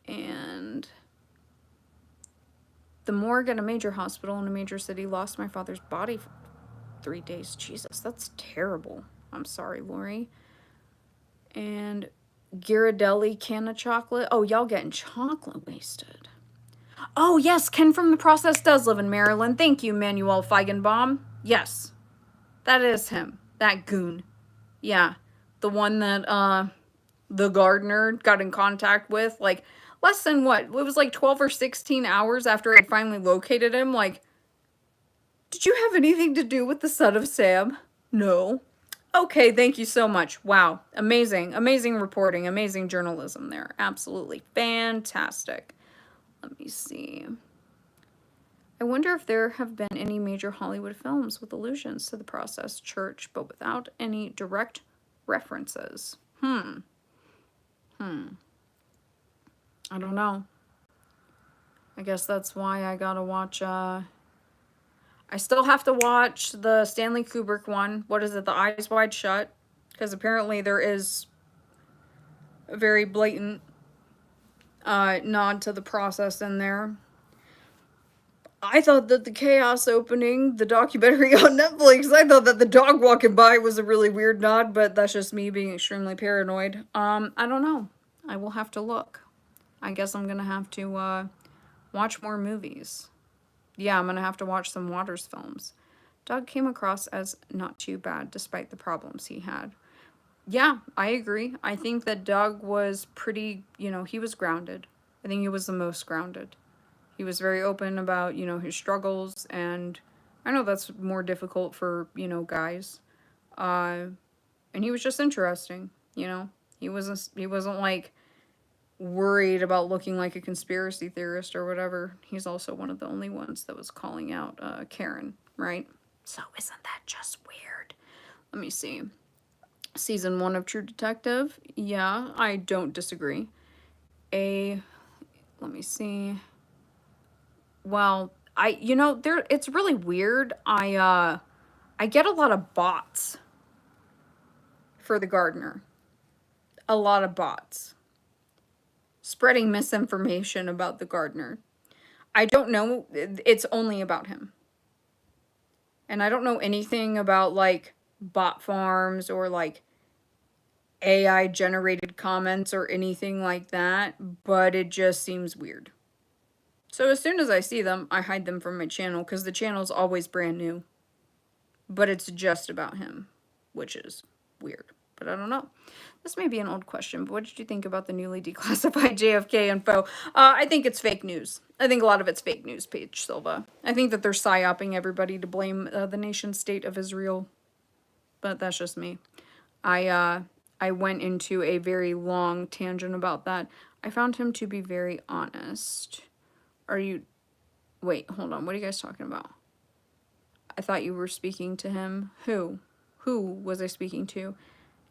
And... the morgue at a major hospital in a major city lost my father's body for 3 days. Jesus, that's terrible. I'm sorry, Lori. And Ghirardelli can of chocolate. Oh, y'all getting chocolate wasted. Oh, yes, Ken from The Process does live in Maryland. Thank you, Manuel Feigenbaum. Yes, that is him. That goon. Yeah, the one that the gardener got in contact with, like, less than what? It was like 12 or 16 hours after I finally located him. Like, did you have anything to do with the Son of Sam? No. Okay, thank you so much. Wow. Amazing. Amazing reporting. Amazing journalism there. Absolutely fantastic. Let me see. I wonder if there have been any major Hollywood films with allusions to the Process Church, but without any direct references. I don't know. I guess that's why I gotta watch, I still have to watch the Stanley Kubrick one. What is it? The Eyes Wide Shut? Because apparently there is a very blatant nod to the Process in there. I thought that the Chaos opening, the documentary on Netflix, I thought that the dog walking by was a really weird nod, but that's just me being extremely paranoid. I don't know. I will have to look. I guess I'm gonna have to watch more movies. Yeah, I'm gonna have to watch some Waters films. Doug came across as not too bad despite the problems he had. Yeah, I agree. I think that Doug was pretty, you know, he was grounded. I think he was the most grounded. He was very open about, you know, his struggles, and I know that's more difficult for, you know, guys. And he was just interesting, you know. He wasn't like worried about looking like a conspiracy theorist or whatever. He's also one of the only ones that was calling out Karen, right? So isn't that just weird? Let me see. Season 1 of True Detective. Yeah, I don't disagree. Let me see. Well, you know, it's really weird. I get a lot of bots for the gardener. A lot of bots. spreading misinformation about the gardener. I don't know. It's only about him. And I don't know anything about, like, bot farms or, like, AI generated comments or anything like that, but it just seems weird. So as soon as I see them, I hide them from my channel because the channel's always brand new. But it's just about him, which is weird. But I don't know. This may be an old question, but what did you think about the newly declassified JFK info? I think it's fake news. I think a lot of it's fake news, Paige Silva. I think that they're psyoping everybody to blame the nation state of Israel. But that's just me. I went into a very long tangent about that. I found him to be very honest. Are you... Wait, hold on. What are you guys talking about? I thought you were speaking to him. Who? Who was I speaking to?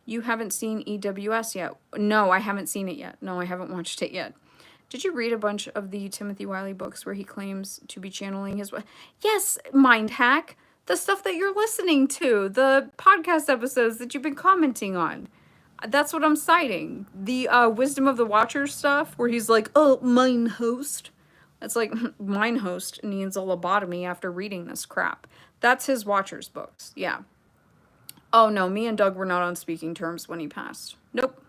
You haven't seen EWS yet. No, I haven't seen it yet. No, I haven't watched it yet. Did you read a bunch of the Timothy Wiley books where he claims to be channeling his... Yes, Mind Hack. The stuff that you're listening to. The podcast episodes that you've been commenting on. That's what I'm citing. The Wisdom of the Watcher stuff where he's like, oh, mine host. It's like, mine host needs a lobotomy after reading this crap. That's his Watchers books. Yeah. Oh no, me and Doug were not on speaking terms when he passed. Nope.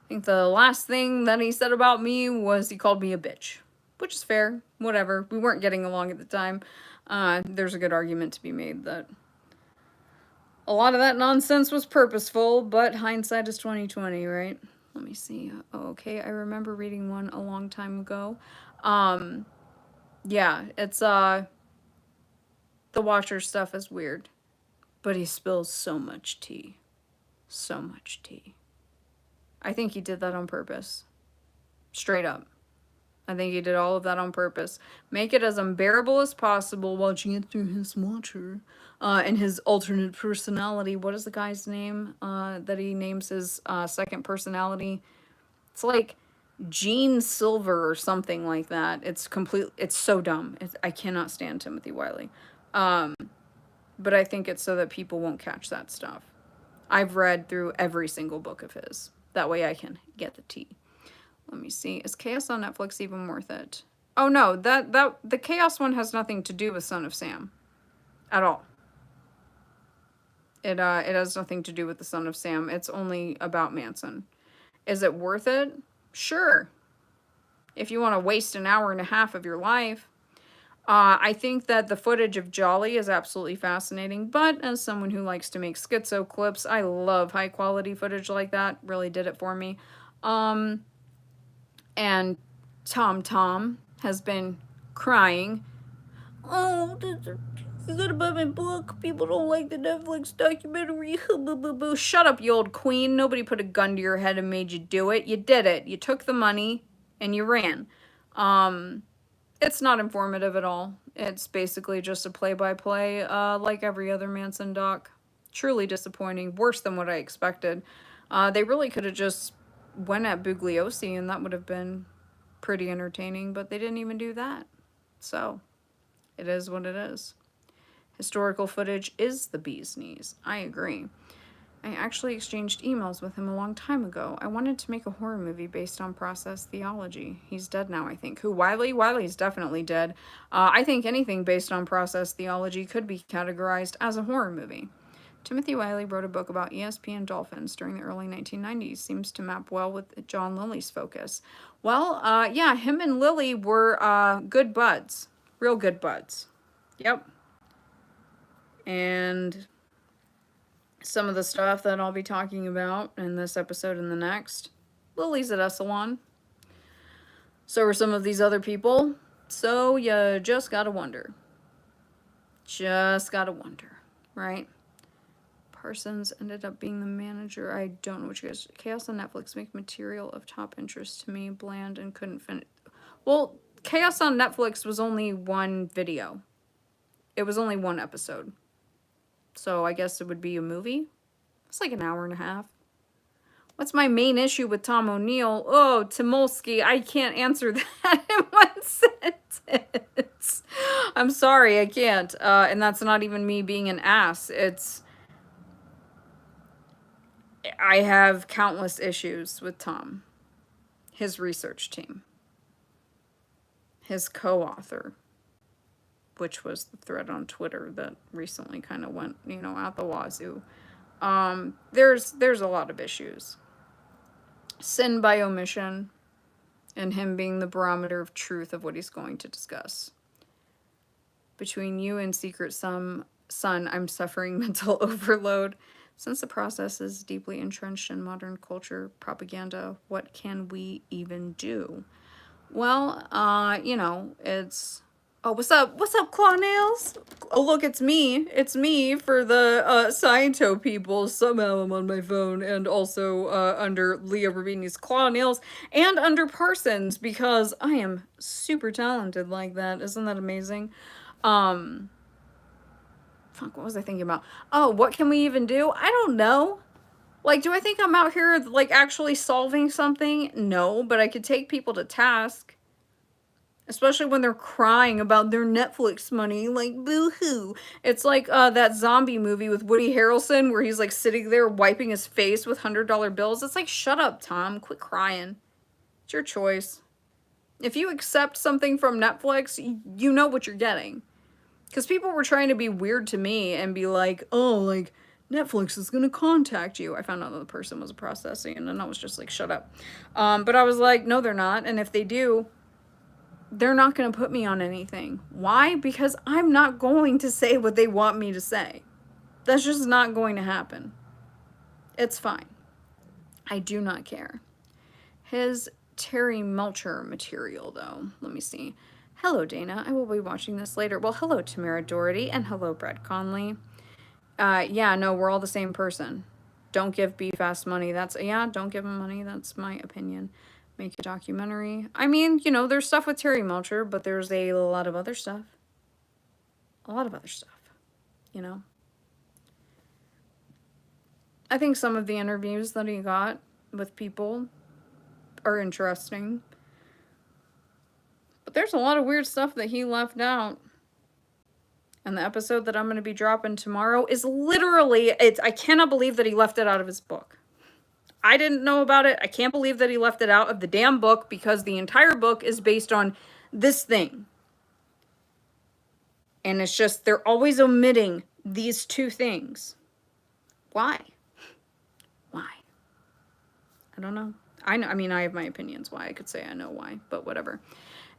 I think the last thing that he said about me was he called me a bitch. Which is fair. Whatever. We weren't getting along at the time. There's a good argument to be made that a lot of that nonsense was purposeful, but hindsight is 20/20, right? Let me see. Oh, okay, I remember reading one a long time ago. Yeah, it's, the Watcher stuff is weird. But he spills so much tea. So much tea. I think he did that on purpose. Straight up. I think he did all of that on purpose. Make it as unbearable as possible watching it through his Watcher. And his alternate personality. What is the guy's name that he names his second personality? It's like Gene Silver or something like that. It's so dumb. I cannot stand Timothy Wiley. But I think it's so that people won't catch that stuff. I've read through every single book of his. That way I can get the tea. Let me see. Is Chaos on Netflix even worth it? Oh no, the Chaos one has nothing to do with Son of Sam. At all. It has nothing to do with the Son of Sam. It's only about Manson. Is it worth it? Sure. If you want to waste an hour and a half of your life. I think that the footage of Jolly is absolutely fascinating, but as someone who likes to make schizo clips, I love high quality footage like that. Really did it for me. And Tom has been crying. Oh, is that about my book? People don't like the Netflix documentary. Shut up, you old queen. Nobody put a gun to your head and made you do it. You did it. You took the money and you ran. It's not informative at all. It's basically just a play-by-play, like every other Manson doc. Truly disappointing. Worse than what I expected. They really could have just went at Bugliosi and that would have been pretty entertaining, but they didn't even do that. So, it is what it is. Historical footage is the bee's knees. I agree. I actually exchanged emails with him a long time ago. I wanted to make a horror movie based on process theology. He's dead now, I think. Who, Wiley? Wiley's definitely dead. I think anything based on process theology could be categorized as a horror movie. Timothy Wiley wrote a book about ESPN dolphins during the early 1990s. Seems to map well with John Lilly's focus. Well, yeah, him and Lilly were good buds. Real good buds. Yep. And some of the stuff that I'll be talking about in this episode and the next, Lily's at Essalon. So are some of these other people. So you just gotta wonder. Just gotta wonder, right? Parsons ended up being the manager. I don't know what you guys... Chaos on Netflix make material of top interest to me. Bland and couldn't finish... Well, Chaos on Netflix was only one video. It was only one episode. So I guess it would be a movie. It's like an hour and a half. What's my main issue with Tom O'Neill? Oh, Timolsky, I can't answer that in one sentence. I'm sorry, I can't. And that's not even me being an ass. It's... I have countless issues with Tom. his research team, his co-author, which was the thread on Twitter that recently kind of went, you know, out the wazoo. There's a lot of issues. Sin by omission, and him being the barometer of truth of what he's going to discuss. Between you and Secret Son, I'm suffering mental overload. Since the process is deeply entrenched in modern culture propaganda, what can we even do? Well, you know, it's... Oh, what's up? What's up, Claw Nails? Oh, look, it's me. It's me for the Sciento people. Somehow I'm on my phone, and also under Leah Remini's Claw Nails, and under Parsons, because I am super talented like that. Isn't that amazing? Fuck, what was I thinking about? Oh, what can we even do? I don't know. Like, do I think I'm out here, like, actually solving something? No, but I could take people to task. Especially when they're crying about their Netflix money, like, boo-hoo. It's like that zombie movie with Woody Harrelson where he's, like, sitting there wiping his face with $100 bills. It's like, shut up, Tom. Quit crying. It's your choice. If you accept something from Netflix, you know what you're getting. Because people were trying to be weird to me and be like, oh, like, Netflix is going to contact you. I found out that the person was processing, and then I was just like, shut up. But I was like, no, they're not. And if they do, they're not going to put me on anything. Why? Because I'm not going to say what they want me to say. That's just not going to happen. It's fine. I do not care. His Terry Melcher material, though. Let me see. Hello, Dana. I will be watching this later. Well, hello, Tamara Doherty, and hello, Brett Conley. Yeah, no, we're all the same person. Don't give B-Fast money. Don't give him money. That's my opinion. Make a documentary. I mean, you know, there's stuff with Terry Melcher, but there's a lot of other stuff. A lot of other stuff, you know? I think some of the interviews that he got with people are interesting. But there's a lot of weird stuff that he left out. And the episode that I'm going to be dropping tomorrow is literally, I cannot believe that he left it out of his book. I didn't know about it. I can't believe that he left it out of the damn book because the entire book is based on this thing. And it's just, they're always omitting these two things. Why? Why? I don't know. I mean, I have my opinions why. I could say I know why, but whatever.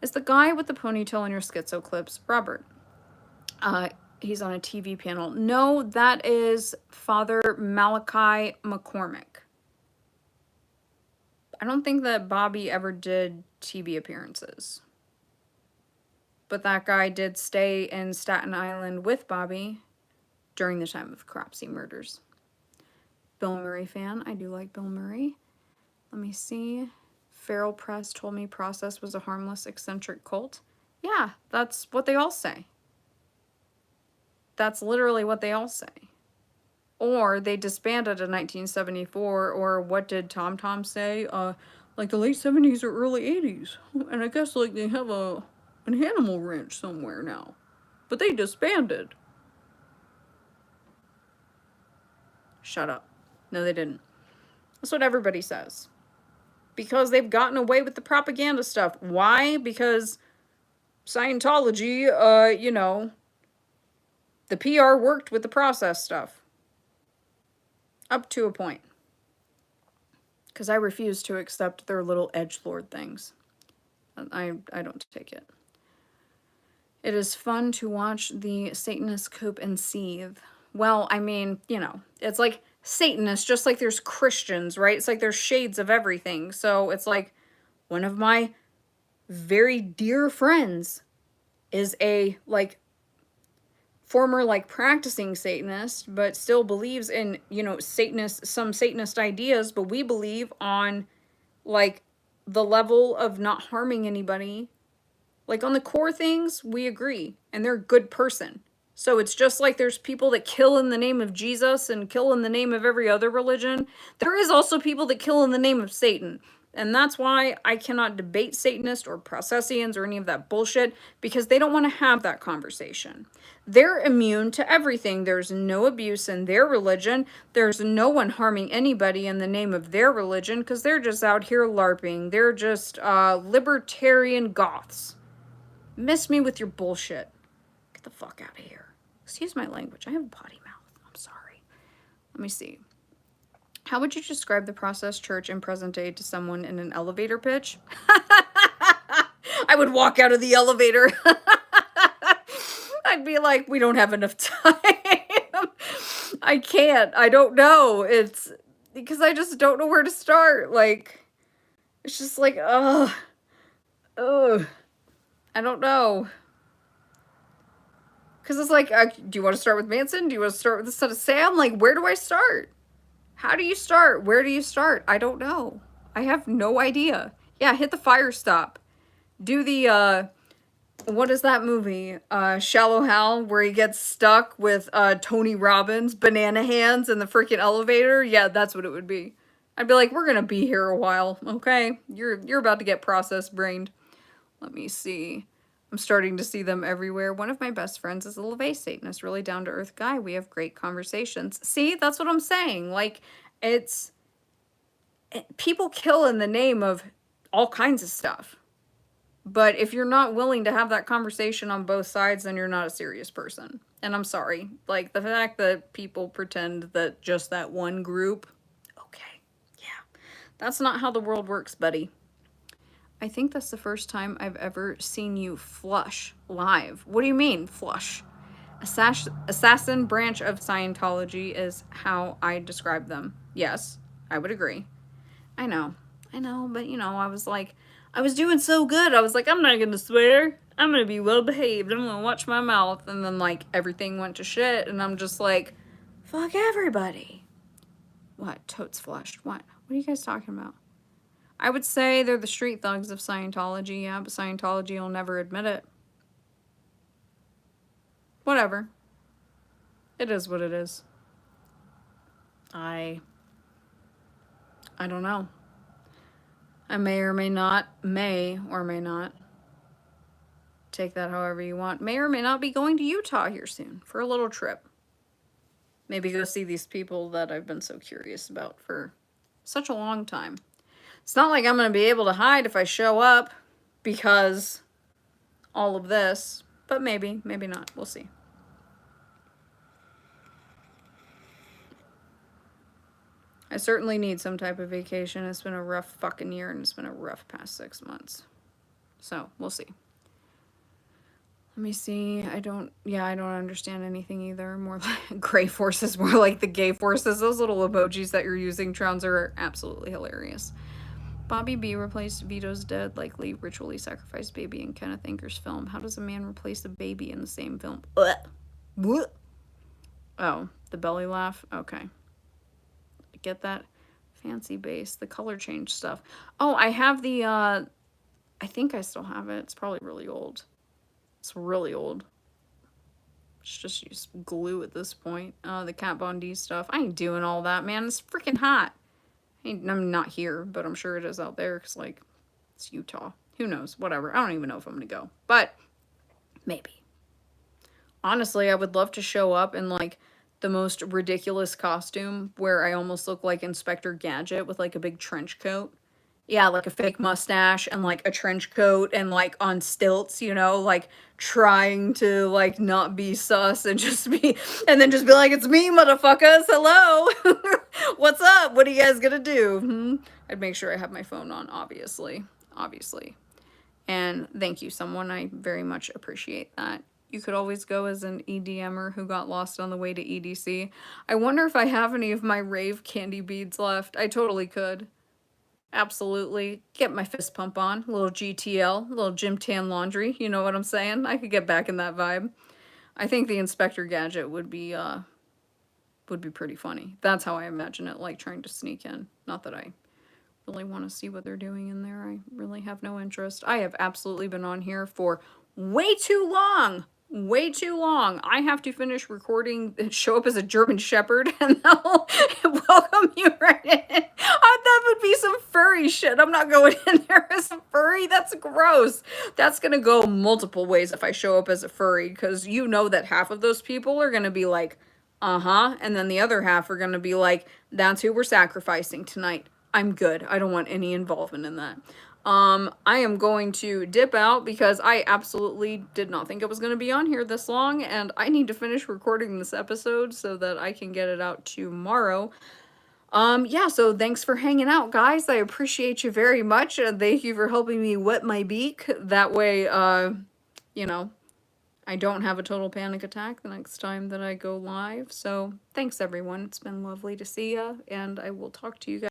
Is the guy with the ponytail in your schizo clips Robert? He's on a TV panel. No, that is Father Malachi McCormick. I don't think that Bobby ever did TV appearances. But that guy did stay in Staten Island with Bobby during the time of the Cropsey murders. Bill Murray fan. I do like Bill Murray. Let me see. Feral Press told me Process was a harmless, eccentric cult. Yeah, that's what they all say. That's literally what they all say. Or they disbanded in 1974, or what did Tom Tom say? Like the late 70s or early 80s. And I guess like they have an animal ranch somewhere now. But they disbanded. Shut up. No, they didn't. That's what everybody says. Because they've gotten away with the propaganda stuff. Why? Because Scientology, you know, the PR worked with the process stuff. Up to a point. Because I refuse to accept their little edgelord things. I don't take it. It is fun to watch the Satanists cope and seethe. Well, I mean, you know, it's like Satanists, just like there's Christians, right? It's like there's shades of everything. So it's like one of my very dear friends is a, like, former, like, practicing Satanist, but still believes in, you know, some Satanist ideas, but we believe on, like, the level of not harming anybody. Like, on the core things, we agree, and they're a good person. So it's just like there's people that kill in the name of Jesus and kill in the name of every other religion. There is also people that kill in the name of Satan. And that's why I cannot debate Satanists or Processians or any of that bullshit, because they don't want to have that conversation. They're immune to everything. There's no abuse in their religion. There's no one harming anybody in the name of their religion, because they're just out here LARPing. They're just libertarian goths. Miss me with your bullshit. Get the fuck out of here. Excuse my language. I have a potty mouth. I'm sorry. Let me see. How would you describe the process church in present day to someone in an elevator pitch? I would walk out of the elevator. I'd be like, we don't have enough time. I can't. I don't know. It's because I just don't know where to start. Like, it's just like, ugh. I don't know. Because it's like, do you want to start with Manson? Do you want to start with the son of Sam? Like, where do I start? How do you start? Where do you start? I don't know. I have no idea. Yeah, hit the fire stop. Do the, what is that movie? Shallow Hal, where he gets stuck with Tony Robbins, banana hands in the freaking elevator. Yeah, that's what it would be. I'd be like, we're gonna be here a while, okay? You're about to get process-brained. Let me see. I'm starting to see them everywhere. One of my best friends is a LaVey Satanist, really down-to-earth guy. We have great conversations. See, that's what I'm saying. Like, people kill in the name of all kinds of stuff. But if you're not willing to have that conversation on both sides, then you're not a serious person. And I'm sorry. Like, the fact that people pretend that just that one group, okay, yeah. That's not how the world works, buddy. I think that's the first time I've ever seen you flush live. What do you mean, flush? Assassin branch of Scientology is how I describe them. Yes, I would agree. I know, but you know, I was like, I was doing so good. I was like, I'm not gonna swear. I'm gonna be well behaved. I'm gonna watch my mouth. And then like everything went to shit. And I'm just like, fuck everybody. What? Totes flushed. What? What are you guys talking about? I would say they're the street thugs of Scientology, yeah, but Scientology will never admit it. Whatever. It is what it is. I don't know. I may or may not, take that however you want, may or may not be going to Utah here soon for a little trip. Maybe go see these people that I've been so curious about for such a long time. It's not like I'm going to be able to hide if I show up because all of this, but maybe, maybe not. We'll see. I certainly need some type of vacation. It's been a rough fucking year and it's been a rough past 6 months. So, we'll see. Let me see. I don't understand anything either. More like gray forces, more like the gay forces. Those little emojis that you're using, Trons, are absolutely hilarious. Bobby B replaced Vito's dead, likely ritually sacrificed baby in Kenneth Anker's film. How does a man replace a baby in the same film? Oh, the belly laugh? Okay. Get that fancy base. The color change stuff. Oh, I have the, I think I still have it. It's probably really old. It's really old. It's just glue at this point. The Kat Von D stuff. I ain't doing all that, man. It's freaking hot. I'm not here, but I'm sure it is out there because, like, it's Utah. Who knows? Whatever. I don't even know if I'm going to go. But maybe. Honestly, I would love to show up in, like, the most ridiculous costume where I almost look like Inspector Gadget with, like, a big trench coat. Yeah, like a fake mustache and, like, a trench coat and, like, on stilts, you know, like, trying to, like, not be sus and just be, and then just be like, it's me, motherfuckers, hello, what's up, what are you guys gonna do? I'd make sure I have my phone on, obviously, and thank you, someone, I very much appreciate that. You could always go as an EDMer who got lost on the way to EDC. I wonder if I have any of my rave candy beads left. I totally could. Absolutely. Get my fist pump on. A little GTL, a little gym tan laundry. You know what I'm saying? I could get back in that vibe. I think the Inspector Gadget would be pretty funny. That's how I imagine it, like trying to sneak in. Not that I really want to see what they're doing in there. I really have no interest. I have absolutely been on here for way too long. Way too long. I have to finish recording, show up as a German Shepherd, and they'll welcome you right in. That would be some furry furry shit. I'm not going in there as a furry. That's gross. That's gonna go multiple ways if I show up as a furry, because you know that half of those people are gonna be like, uh-huh, and then the other half are gonna be like, that's who we're sacrificing tonight. I'm good. I don't want any involvement in that. I am going to dip out because I absolutely did not think it was going to be on here this long, and I need to finish recording this episode so that I can get it out tomorrow. Yeah, so thanks for hanging out, guys. I appreciate you very much, and thank you for helping me wet my beak. That way, you know, I don't have a total panic attack the next time that I go live. So, thanks everyone. It's been lovely to see ya, and I will talk to you guys